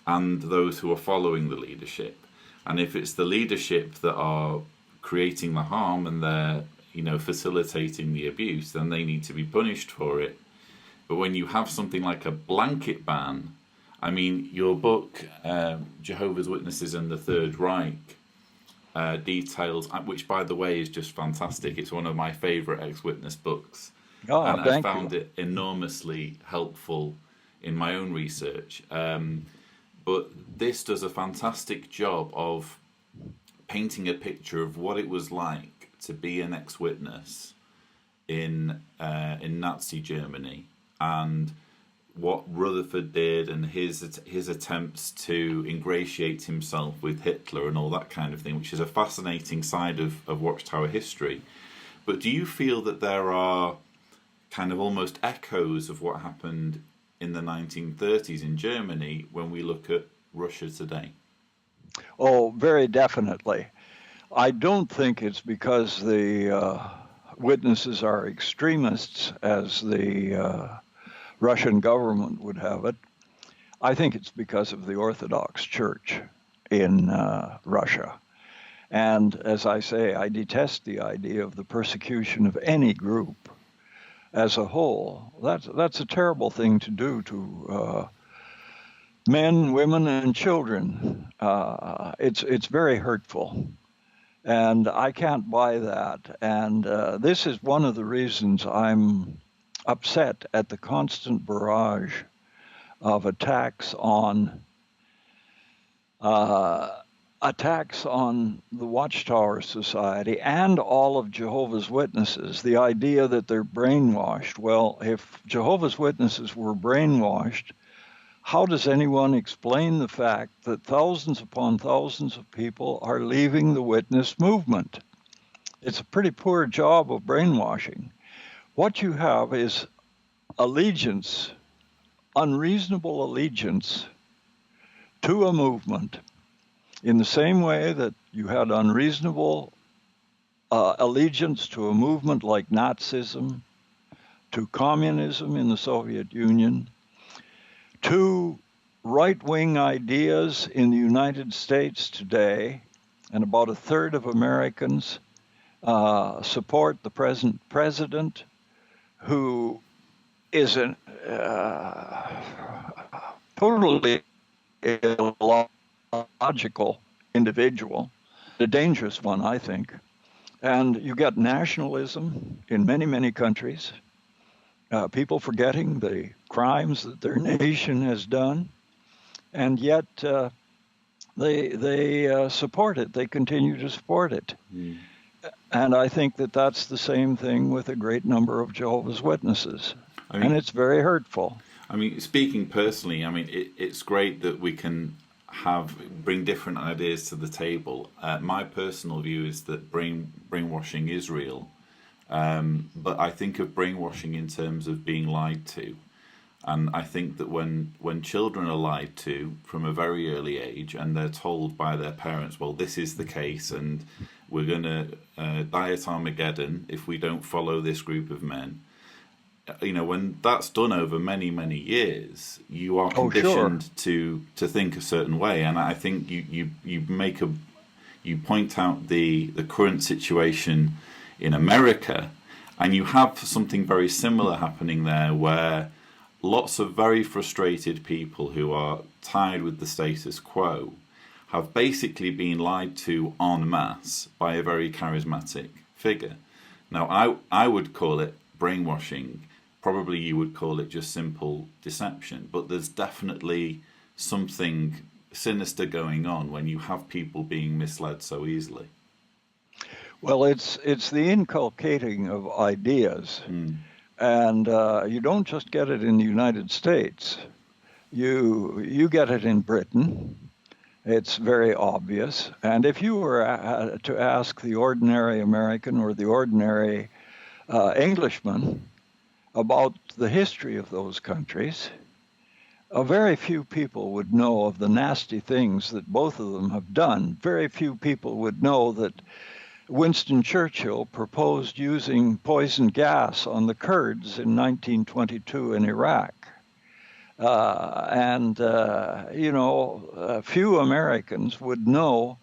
S1: and those who are following the leadership. And if it's the leadership that are creating the harm and they're facilitating the abuse, then they need to be punished for it. But when you have something like a blanket ban, I mean, your book Jehovah's Witnesses and the Third Reich, details, which, by the way, is just fantastic. It's one of my favourite ex-witness books.
S2: Oh,
S1: And I
S2: thank
S1: found
S2: you.
S1: it enormously helpful in my own research. But this does a fantastic job of painting a picture of what it was like to be an ex-witness in Nazi Germany, and what Rutherford did, and his attempts to ingratiate himself with Hitler and all that kind of thing, which is a fascinating side of Watchtower history. But do you feel that there are kind of almost echoes of what happened in the 1930s in Germany when we look at Russia today?
S2: Oh, very definitely. I don't think it's because the witnesses are extremists, as the Russian government would have it. I think it's because of the Orthodox Church in Russia. And as I say, I detest the idea of the persecution of any group as a whole. That's a terrible thing to do to men, women, and children. It's very hurtful. And I can't buy that. And this is one of the reasons I'm upset at the constant barrage of attacks on the Watchtower Society and all of Jehovah's Witnesses. The idea that they're brainwashed. Well, if Jehovah's Witnesses were brainwashed, how does anyone explain the fact that thousands upon thousands of people are leaving the witness movement? It's a pretty poor job of brainwashing. What you have is allegiance, unreasonable allegiance to a movement, in the same way that you had unreasonable allegiance to a movement like Nazism, to communism in the Soviet Union, to right-wing ideas in the United States today, and about a third of Americans support the present president, who is a totally illogical individual, a dangerous one, I think. And you get nationalism in many, many countries, people forgetting the crimes that their nation has done, and yet they support it. They continue to support it. Mm. And I think that that's the same thing with a great number of Jehovah's Witnesses. And it's very hurtful.
S1: I mean, speaking personally, I mean, it's great that we can bring different ideas to the table. My personal view is that brainwashing is real. But I think of brainwashing in terms of being lied to. And I think that when children are lied to from a very early age, and they're told by their parents, well, this is the case, and we're going to die at Armageddon if we don't follow this group of men. You know, when that's done over many, many years, you are conditioned to think a certain way. And I think you point out the current situation in America, and you have something very similar happening there, where lots of very frustrated people who are tired with the status quo have basically been lied to en masse by a very charismatic figure. Now, I would call it brainwashing. Probably you would call it just simple deception, but there's definitely something sinister going on when you have people being misled so easily.
S2: Well, it's the inculcating of ideas, and you don't just get it in the United States. You get it in Britain. It's very obvious. And if you were to ask the ordinary American or the ordinary Englishman about the history of those countries, very few people would know of the nasty things that both of them have done. Very few people would know that Winston Churchill proposed using poison gas on the Kurds in 1922 in Iraq. Few Americans would know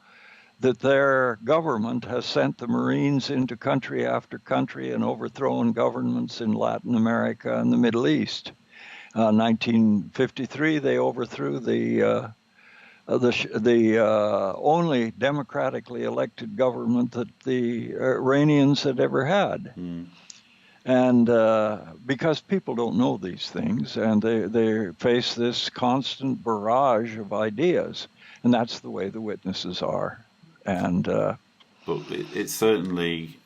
S2: that their government has sent the Marines into country after country and overthrown governments in Latin America and the Middle East. 1953, they overthrew the the only democratically elected government that the Iranians had ever had. And because people don't know these things, and they face this constant barrage of ideas, and that's the way the witnesses are. And
S1: but it certainly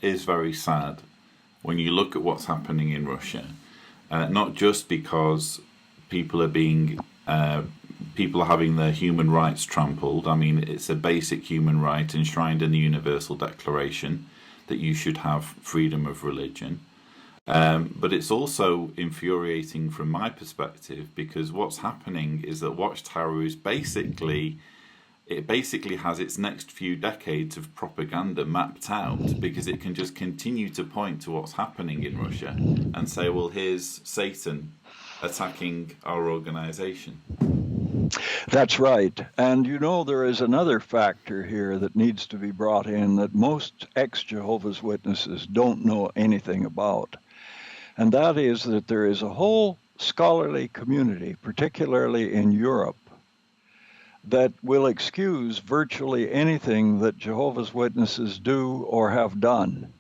S1: is very sad when you look at what's happening in Russia, not just because people are having their human rights trampled. I mean, it's a basic human right enshrined in the Universal Declaration that you should have freedom of religion. But it's also infuriating from my perspective, because what's happening is that Watchtower is basically has its next few decades of propaganda mapped out, because it can just continue to point to what's happening in Russia and say, well, here's Satan attacking our organization.
S2: That's right. And you know, there is another factor here that needs to be brought in that most ex-Jehovah's Witnesses don't know anything about. And that is that there is a whole scholarly community, particularly in Europe, that will excuse virtually anything that Jehovah's Witnesses do or have done.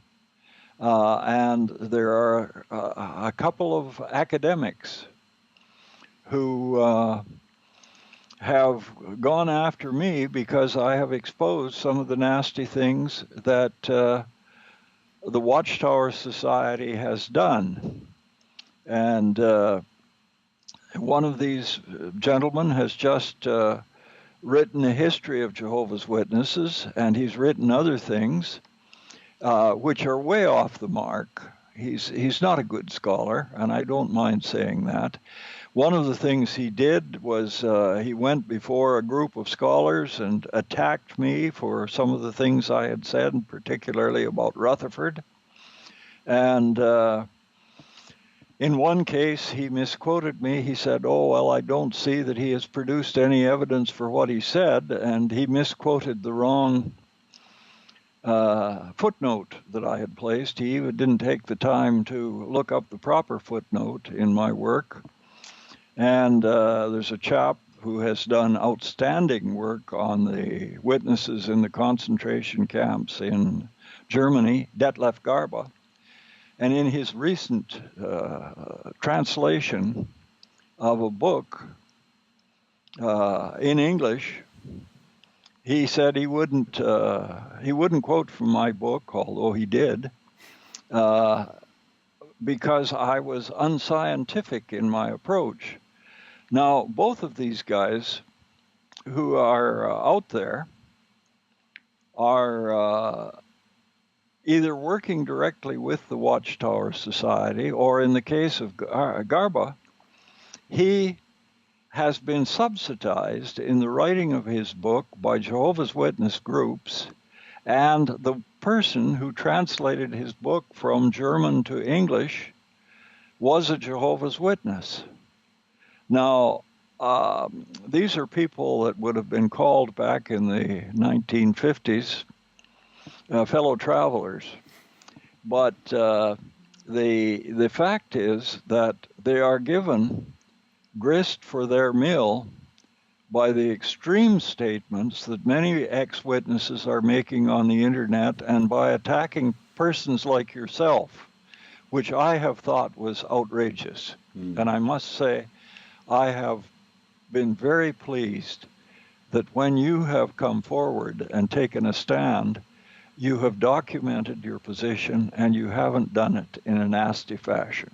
S2: And there are a couple of academics who have gone after me because I have exposed some of the nasty things that the Watchtower Society has done. And one of these gentlemen has just written a history of Jehovah's Witnesses, and he's written other things which are way off the mark. He's not a good scholar, and I don't mind saying that. One of the things he did was he went before a group of scholars and attacked me for some of the things I had said, particularly about Rutherford. And in one case, he misquoted me. He said, oh, well, I don't see that he has produced any evidence for what he said, and he misquoted the wrong footnote that I had placed. He even didn't take the time to look up the proper footnote in my work. And there's a chap who has done outstanding work on the witnesses in the concentration camps in Germany, Detlef Garba. And in his recent translation of a book in English, he said he wouldn't quote from my book, although he did, because I was unscientific in my approach. Now, both of these guys who are out there are either working directly with the Watchtower Society, or in the case of Garba, he has been subsidized in the writing of his book by Jehovah's Witness groups, and the person who translated his book from German to English was a Jehovah's Witness. Now, these are people that would have been called back in the 1950s fellow travelers. But the fact is that they are given grist for their mill by the extreme statements that many ex-witnesses are making on the internet, and by attacking persons like yourself, which I have thought was outrageous. And I must say, I have been very pleased that when you have come forward and taken a stand, you have documented your position, and you haven't done it in a nasty fashion.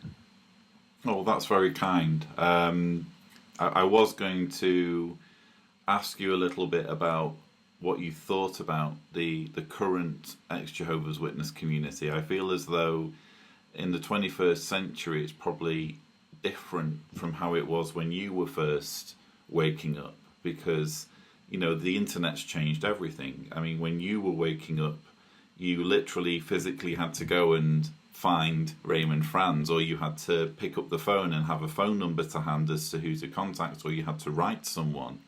S1: Oh, that's very kind. I was going to ask you a little bit about what you thought about the current ex-Jehovah's Witness community. I feel as though in the 21st century it's probably different from how it was when you were first waking up, because, you know, the internet's changed everything. I mean, when you were waking up, you literally physically had to go and find Raymond Franz, or you had to pick up the phone and have a phone number to hand as to who to contact, or you had to write someone.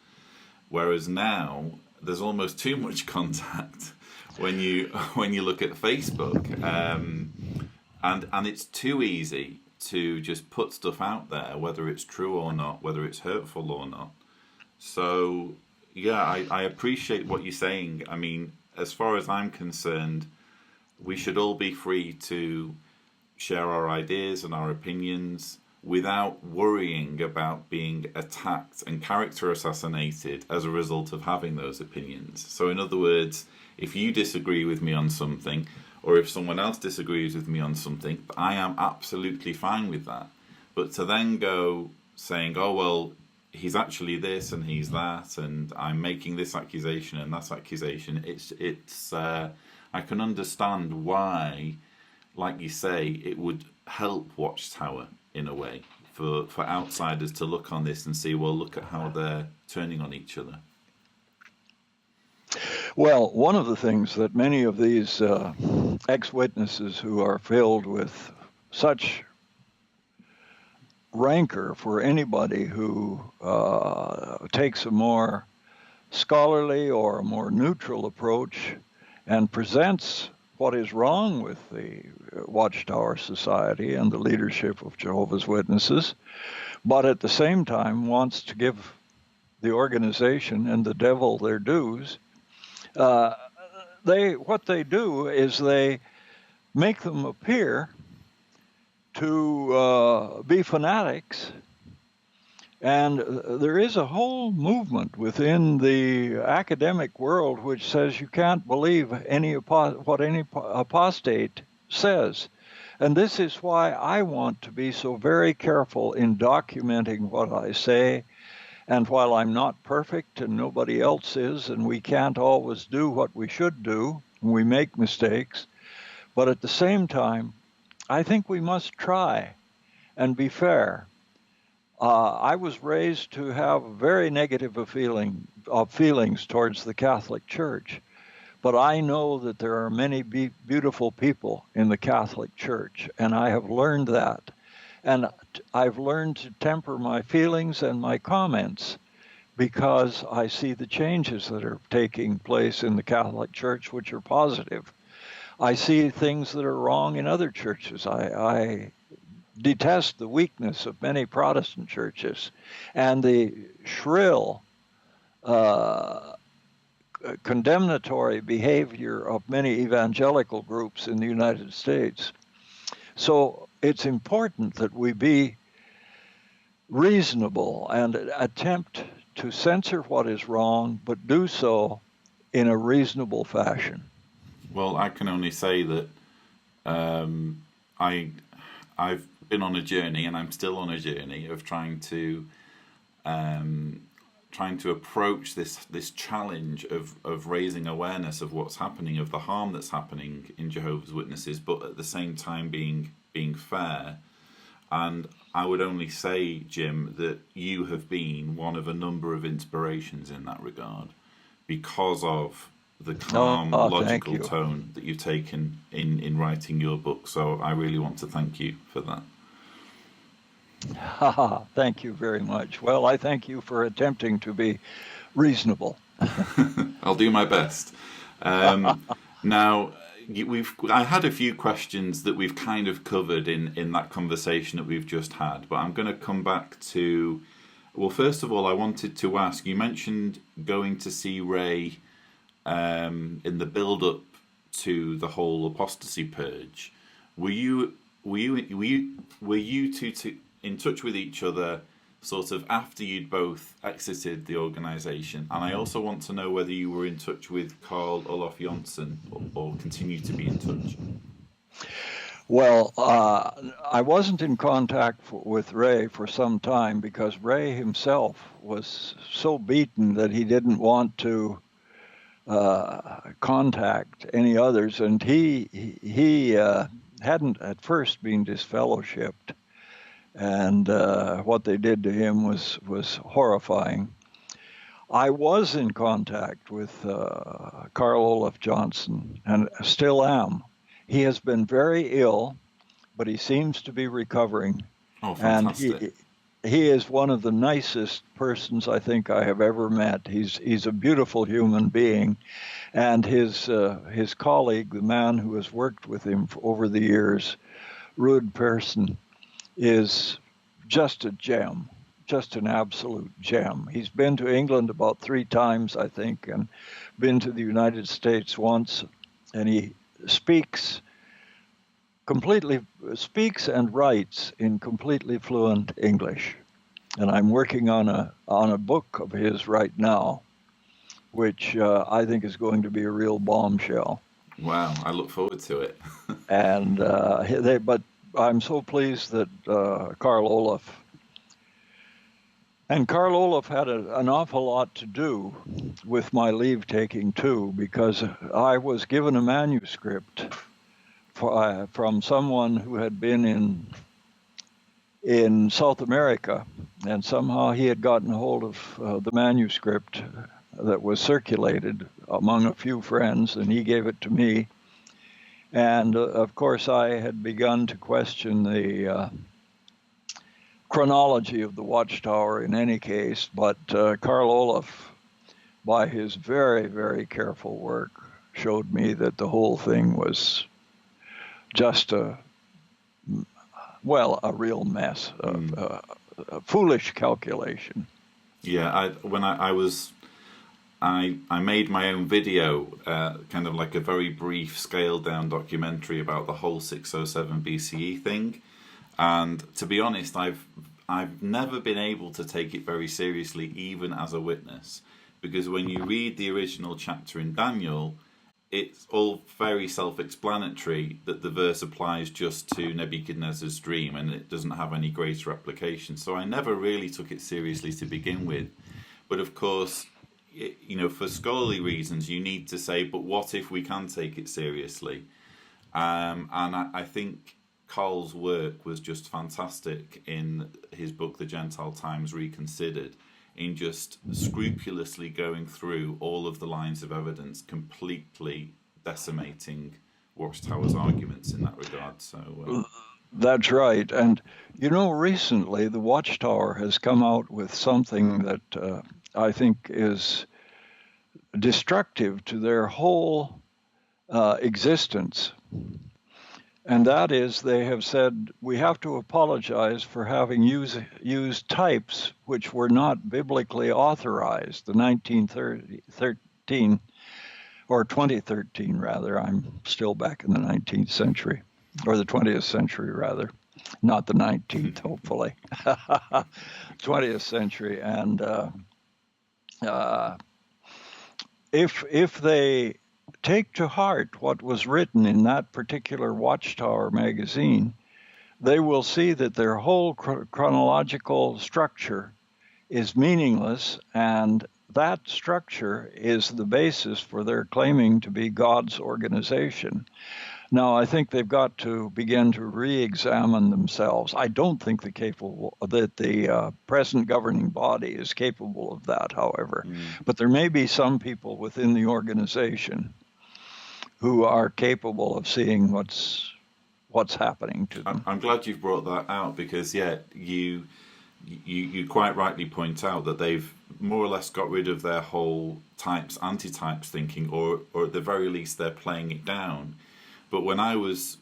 S1: Whereas now there's almost too much contact when you look at Facebook, and it's too easy to just put stuff out there, whether it's true or not, whether it's hurtful or not. So, yeah, I appreciate what you're saying. I mean, as far as I'm concerned, we should all be free to share our ideas and our opinions without worrying about being attacked and character assassinated as a result of having those opinions. So in other words, if you disagree with me on something, or if someone else disagrees with me on something, I am absolutely fine with that. But to then go saying, oh, well, he's actually this and he's that, and I'm making this accusation and that accusation, it's I can understand why, like you say, it would help Watchtower in a way for outsiders to look on this and see, well, look at how they're turning on each other.
S2: Well, one of the things that many of these ex-witnesses who are filled with such rancor for anybody who takes a more scholarly or a more neutral approach and presents what is wrong with the Watchtower Society and the leadership of Jehovah's Witnesses, but at the same time wants to give the organization and the devil their dues. What they do is they make them appear to be fanatics, and there is a whole movement within the academic world which says you can't believe what any apostate says. And this is why I want to be so very careful in documenting what I say. And while I'm not perfect and nobody else is, and we can't always do what we should do, and we make mistakes, but at the same time, I think we must try and be fair. I was raised to have very negative feelings towards the Catholic Church, but I know that there are many beautiful people in the Catholic Church, and I have learned that. And I've learned to temper my feelings and my comments because I see the changes that are taking place in the Catholic Church, which are positive. I see things that are wrong in other churches. I detest the weakness of many Protestant churches and the shrill, condemnatory behavior of many evangelical groups in the United States. So it's important that we be reasonable and attempt to censor what is wrong, but do so in a reasonable fashion.
S1: Well, I can only say that I've been on a journey, and I'm still on a journey of trying to approach this challenge of raising awareness of what's happening, of the harm that's happening in Jehovah's Witnesses, but at the same time being fair. And I would only say, Jim, that you have been one of a number of inspirations in that regard because of the calm, logical tone that you've taken in writing your book. So I really want to thank you for that.
S2: Thank you very much. Well, I thank you for attempting to be reasonable.
S1: I'll do my best. Now, I had a few questions that we've kind of covered in that conversation that we've just had, but I'm going to come back to, well, first of all, I wanted to ask, you mentioned going to see Ray in the build-up to the whole apostasy purge. Were you two in touch with each other sort of after you'd both exited the organisation? And I also want to know whether you were in touch with Carl Olof Jonsson or continue to be in touch.
S2: Well, I wasn't in contact with Ray for some time because Ray himself was so beaten that he didn't want to contact any others, and he hadn't at first been disfellowshipped, and what they did to him was horrifying. I was in contact with Carl Olof Jonsson, and still am. He has been very ill, but he seems to be recovering.
S1: Oh, fantastic.
S2: And he is one of the nicest persons I think I have ever met. He's a beautiful human being, and his colleague, the man who has worked with him over the years, Rud Persson, is just a gem. just an absolute gem. He's been to England about 3 times, I think, and been to the United States once, and he speaks and writes in completely fluent English. And I'm working on a book of his right now, which I think is going to be a real bombshell.
S1: Wow, I look forward to it.
S2: And but I'm so pleased that Carl Olaf had an awful lot to do with my leave taking too, because I was given a manuscript from someone who had been in South America, and somehow he had gotten hold of the manuscript that was circulated among a few friends, and he gave it to me. And of course, I had begun to question the chronology of the Watchtower in any case, but Carl Olaf, by his very, very careful work, showed me that the whole thing was just a real mess, a foolish calculation.
S1: Yeah, I made my own video, kind of like a very brief, scaled-down documentary about the whole 607 BCE thing. And to be honest, I've never been able to take it very seriously, even as a witness, because when you read the original chapter in Daniel, it's all very self-explanatory that the verse applies just to Nebuchadnezzar's dream and it doesn't have any greater application. So I never really took it seriously to begin with. But of course, for scholarly reasons, you need to say, but what if we can take it seriously? And I think Carl's work was just fantastic in his book, The Gentile Times Reconsidered, in just scrupulously going through all of the lines of evidence, completely decimating Watchtower's arguments in that regard. So
S2: that's right. And recently the Watchtower has come out with something that I think is destructive to their whole existence. And that is, they have said, we have to apologize for having used types which were not biblically authorized. The 1913, or 2013 rather, I'm still back in the 19th century, or the 20th century rather, not the 19th, hopefully, 20th century. And if they take to heart what was written in that particular Watchtower magazine, they will see that their whole chronological structure is meaningless, and that structure is the basis for their claiming to be God's organization. Now, I think they've got to begin to re-examine themselves. I don't think that the present governing body is capable of that, however. But there may be some people within the organization who are capable of seeing what's happening to them.
S1: I'm glad you've brought that out, because you quite rightly point out that they've more or less got rid of their whole types, anti-types thinking, or at the very least they're playing it down. But when I was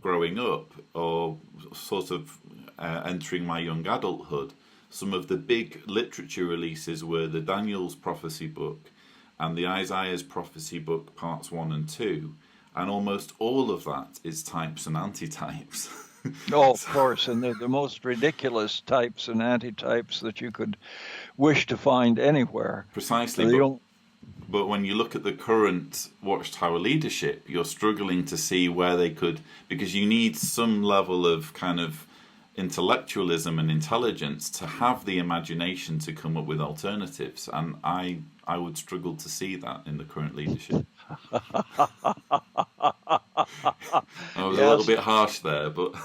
S1: growing up, or sort of entering my young adulthood, some of the big literature releases were the Daniel's prophecy book and the Isaiah's prophecy book, parts 1 and 2, and almost all of that is types and anti-types.
S2: Oh, of course, and they're the most ridiculous types and anti-types that you could wish to find anywhere.
S1: Precisely, but when you look at the current Watchtower leadership, you're struggling to see where they could, because you need some level of kind of intellectualism and intelligence to have the imagination to come up with alternatives, and I would struggle to see that in the current leadership. I was a little bit harsh there, but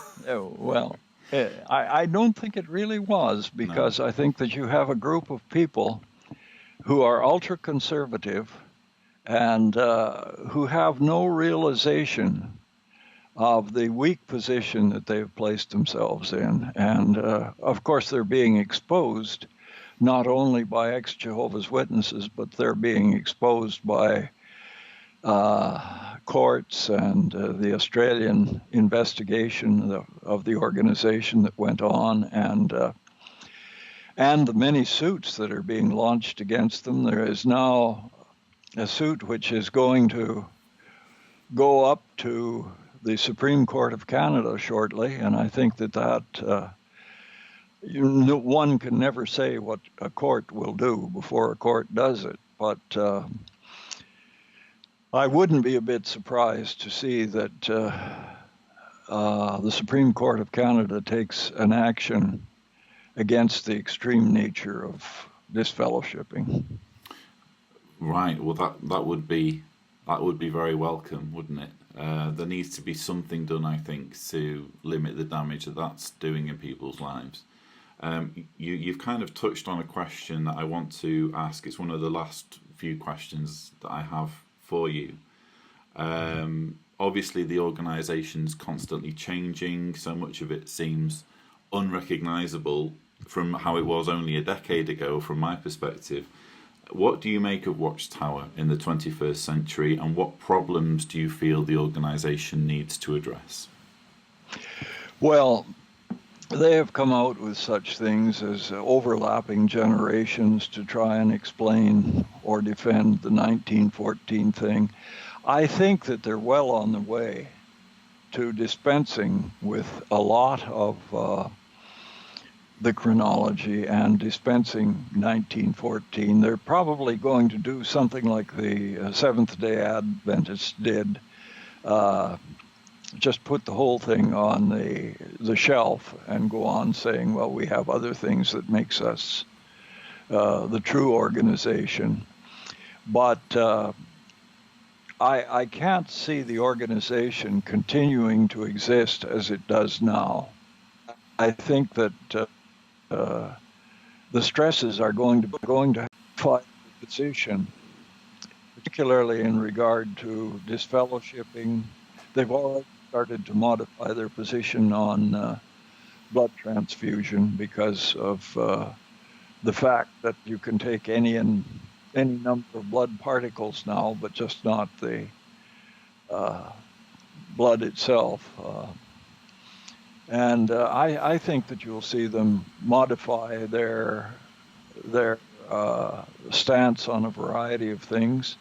S2: well, I don't think it really was, because no. I think that you have a group of people who are ultra-conservative and who have no realization of the weak position that they've placed themselves in. And, of course, they're being exposed not only by ex-Jehovah's Witnesses, but they're being exposed by courts and the Australian investigation of the organization that went on. and the many suits that are being launched against them. There is now a suit which is going to go up to the Supreme Court of Canada shortly, and I think that one can never say what a court will do before a court does it, but I wouldn't be a bit surprised to see that the Supreme Court of Canada takes an action against the extreme nature of disfellowshipping.
S1: Right. Well, that would be very welcome, wouldn't it? There needs to be something done, I think, to limit the damage that that's doing in people's lives. You've kind of touched on a question that I want to ask. It's one of the last few questions that I have for you. Obviously, the organisation's constantly changing. So much of it seems unrecognisable from how it was only a decade ago, from my perspective. What do you make of Watchtower in the 21st century, and what problems do you feel the organisation needs to address?
S2: Well, they have come out with such things as overlapping generations to try and explain or defend the 1914 thing. I think that they're well on the way to dispensing with a lot of the chronology and dispensing 1914. They're probably going to do something like the Seventh-day Adventists did, just put the whole thing on the shelf and go on saying, well, we have other things that makes us the true organization. But I can't see the organization continuing to exist as it does now. I think that the stresses are going to find the position, particularly in regard to disfellowshipping. They've already started to modify their position on blood transfusion because of the fact that you can take any number of blood particles now, but just not the blood itself. And I think that you'll see them modify their stance on a variety of things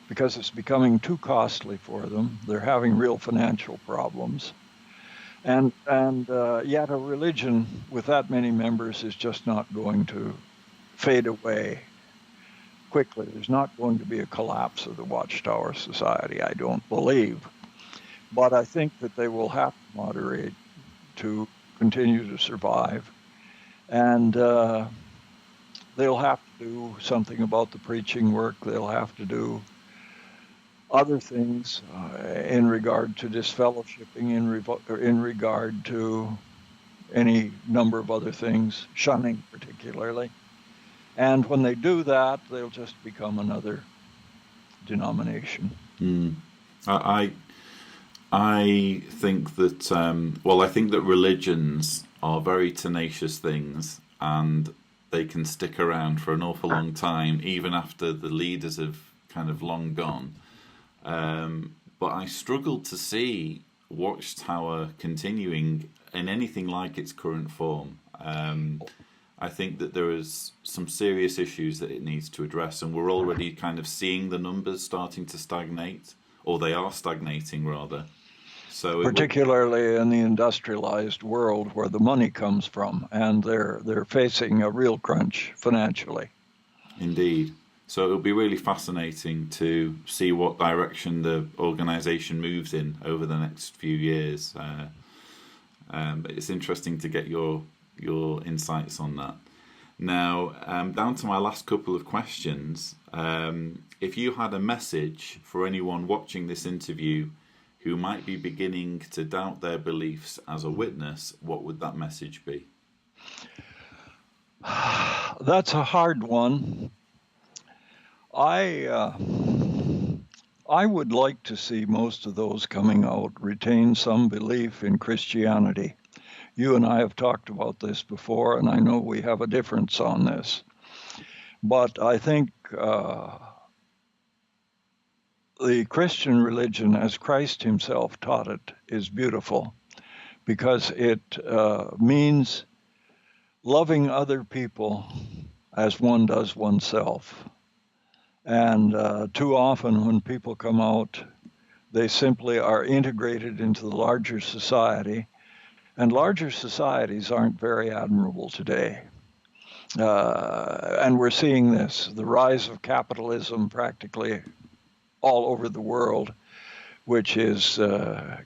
S2: because it's becoming too costly for them. They're having real financial problems. And yet a religion with that many members is just not going to fade away quickly. There's not going to be a collapse of the Watchtower Society, I don't believe. But I think that they will have to moderate to continue to survive. And they'll have to do something about the preaching work. They'll have to do other things in regard to disfellowshipping, in regard to any number of other things, shunning particularly. And when they do that, they'll just become another denomination.
S1: I think that, I think that religions are very tenacious things, and they can stick around for an awful long time, even after the leaders have kind of long gone. But I struggle to see Watchtower continuing in anything like its current form. I think that there is some serious issues that it needs to address, and we're already kind of seeing the numbers starting to stagnate, or they are stagnating rather. So
S2: particularly in the industrialized world where the money comes from, and they're facing a real crunch financially.
S1: Indeed. So it'll be really fascinating to see what direction the organisation moves in over the next few years. It's interesting to get your insights on that. Now, down to my last couple of questions. If you had a message for anyone watching this interview who might be beginning to doubt their beliefs as a witness, what would that message be?
S2: That's a hard one. I would like to see most of those coming out retain some belief in Christianity. You and I have talked about this before, and I know we have a difference on this. But I think the Christian religion, as Christ himself taught it, is beautiful because it means loving other people as one does oneself. And too often when people come out, they simply are integrated into the larger society. And larger societies aren't very admirable today. And we're seeing this, the rise of capitalism practically all over the world, which is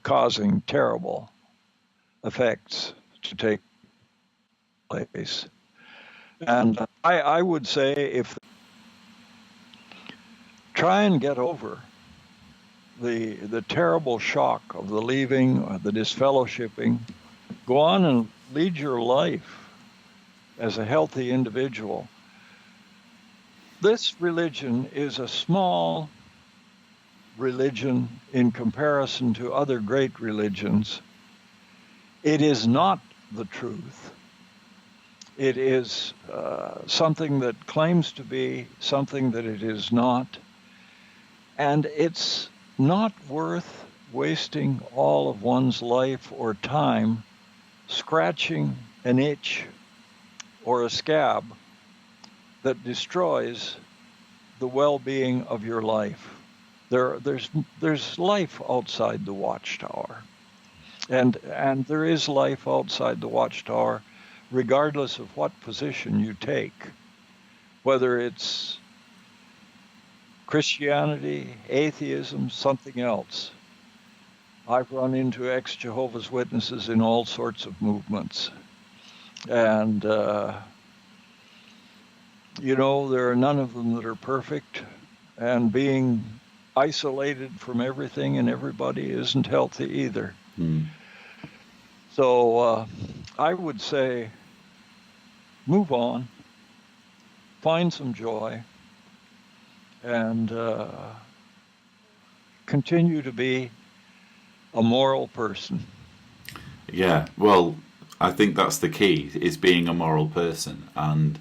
S2: causing terrible effects to take place. And I would say, if try and get over the terrible shock of the leaving or the disfellowshipping, go on and lead your life as a healthy individual. This religion is a small religion in comparison to other great religions. It is not the truth. It is something that claims to be something that it is not. And it's not worth wasting all of one's life or time scratching an itch or a scab that destroys the well-being of your life. There's life outside the Watchtower, and there is life outside the Watchtower, regardless of what position you take, whether it's Christianity, atheism, something else. I've run into ex-Jehovah's Witnesses in all sorts of movements. And, there are none of them that are perfect. And being isolated from everything and everybody isn't healthy either. So I would say, move on, find some joy, and continue to be a moral person.
S1: Yeah, well, I think that's the key, is being a moral person, and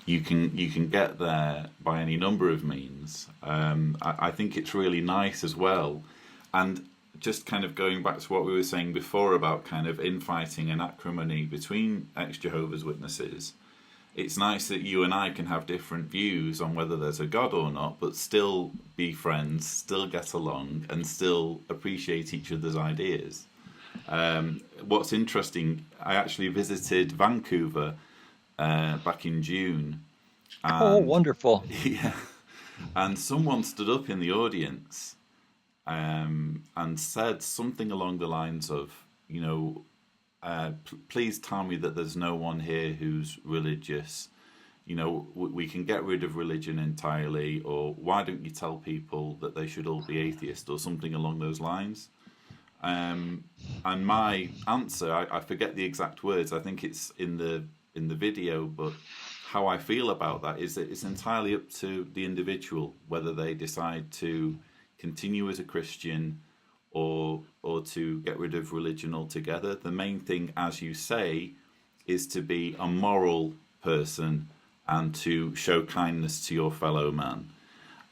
S1: you can get there by any number of means. I think it's really nice as well, and just kind of going back to what we were saying before about kind of infighting and acrimony between ex-Jehovah's Witnesses. It's nice that you and I can have different views on whether there's a God or not, but still be friends, still get along, and still appreciate each other's ideas. What's interesting, I actually visited Vancouver back in June.
S2: Oh, wonderful.
S1: Yeah. And someone stood up in the audience and said something along the lines of, please tell me that there's no one here who's religious. We can get rid of religion entirely, or why don't you tell people that they should all be atheist, or something along those lines. And my answer, I forget the exact words, I think it's in the video, but how I feel about that is that it's entirely up to the individual whether they decide to continue as a Christian or to get rid of religion altogether. The main thing, as you say, is to be a moral person and to show kindness to your fellow man.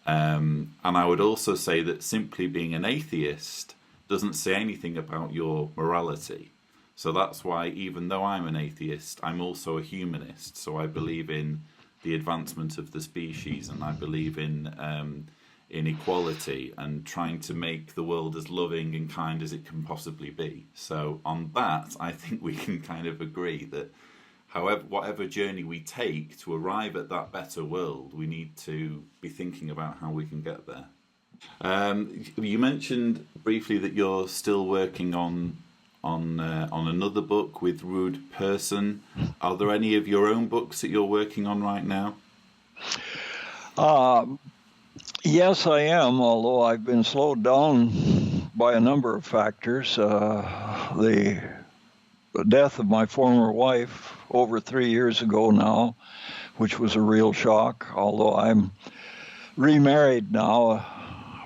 S1: And I would also say that simply being an atheist doesn't say anything about your morality. So that's why, even though I'm an atheist, I'm also a humanist. So I believe in the advancement of the species, and I believe in equality and trying to make the world as loving and kind as it can possibly be. So on that, I think we can kind of agree that whatever journey we take to arrive at that better world, we need to be thinking about how we can get there. You mentioned briefly that you're still working on another book with Rude Person. Are there any of your own books that you're working on right now?
S2: Yes, I am, although I've been slowed down by a number of factors. The death of my former wife over 3 years ago now, which was a real shock, although I'm remarried now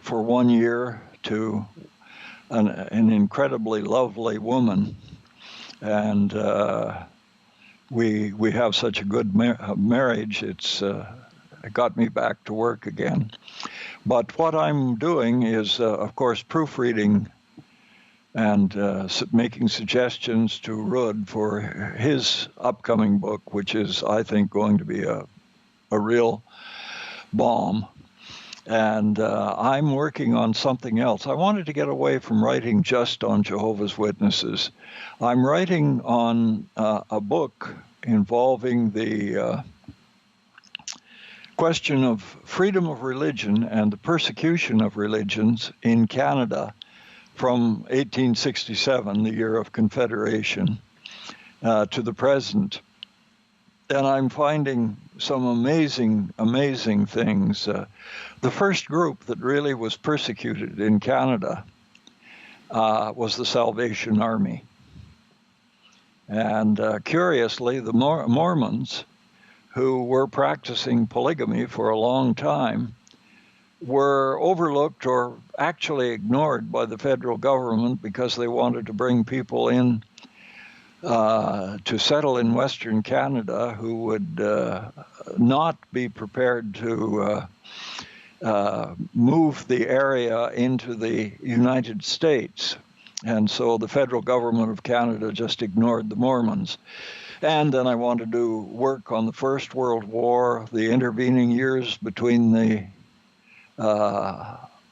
S2: for 1 year to an incredibly lovely woman, and we have such a good marriage. It got me back to work again. But what I'm doing is, of course, proofreading and making suggestions to Rudd for his upcoming book, which is, I think, going to be a real bomb. And I'm working on something else. I wanted to get away from writing just on Jehovah's Witnesses. I'm writing on a book involving the question of freedom of religion and the persecution of religions in Canada from 1867, the year of Confederation, to the present. And I'm finding some amazing, amazing things. The first group that really was persecuted in Canada was the Salvation Army. And curiously, the Mormons, who were practicing polygamy for a long time, were overlooked or actually ignored by the federal government because they wanted to bring people in to settle in Western Canada who would not be prepared to move the area into the United States. And so the federal government of Canada just ignored the Mormons. And then I wanted to work on the First World War, the intervening years between the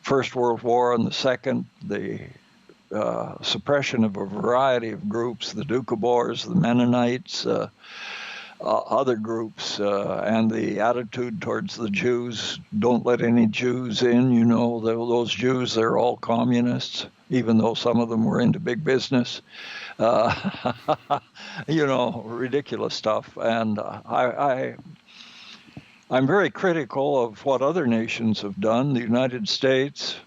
S2: First World War and the Second, the suppression of a variety of groups, the Doukhobors, the Mennonites, other groups, and the attitude towards the Jews. Don't let any Jews in. You know, those Jews, they're all communists, even though some of them were into big business. You know, ridiculous stuff. And I'm very critical of what other nations have done, the United States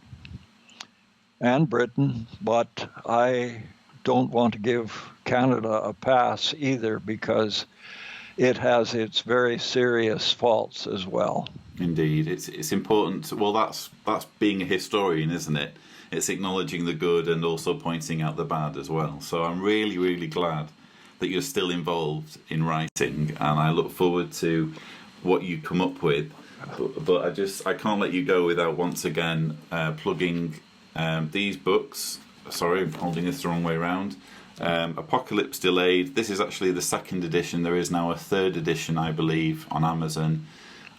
S2: and Britain, but I don't want to give Canada a pass either because it has its very serious faults as well.
S1: Indeed, it's important. Well, that's being a historian, isn't it? It's acknowledging the good and also pointing out the bad as well. So I'm really, really glad that you're still involved in writing, and I look forward to what you come up with. But I can't let you go without once again plugging these books. Sorry, I'm holding this the wrong way around. Apocalypse Delayed. This is actually the second edition. There is now a third edition, I believe, on Amazon.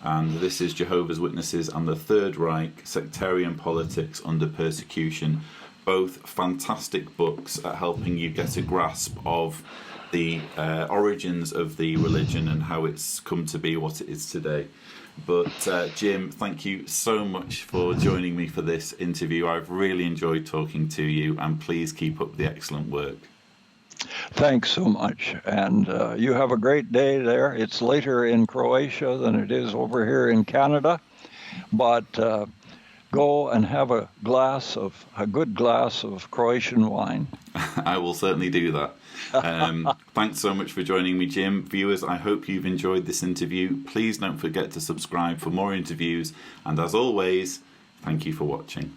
S1: And this is Jehovah's Witnesses and the Third Reich, Sectarian Politics Under Persecution. Both fantastic books at helping you get a grasp of the origins of the religion and how it's come to be what it is today. But Jim, thank you so much for joining me for this interview. I've really enjoyed talking to you, and please keep up the excellent work.
S2: Thanks so much, and you have a great day there. It's later in Croatia than it is over here in Canada, but go and have a good glass of Croatian wine.
S1: I will certainly do that. Thanks so much for joining me, Jim. Viewers, I hope you've enjoyed this interview. Please don't forget to subscribe for more interviews, and as always, thank you for watching.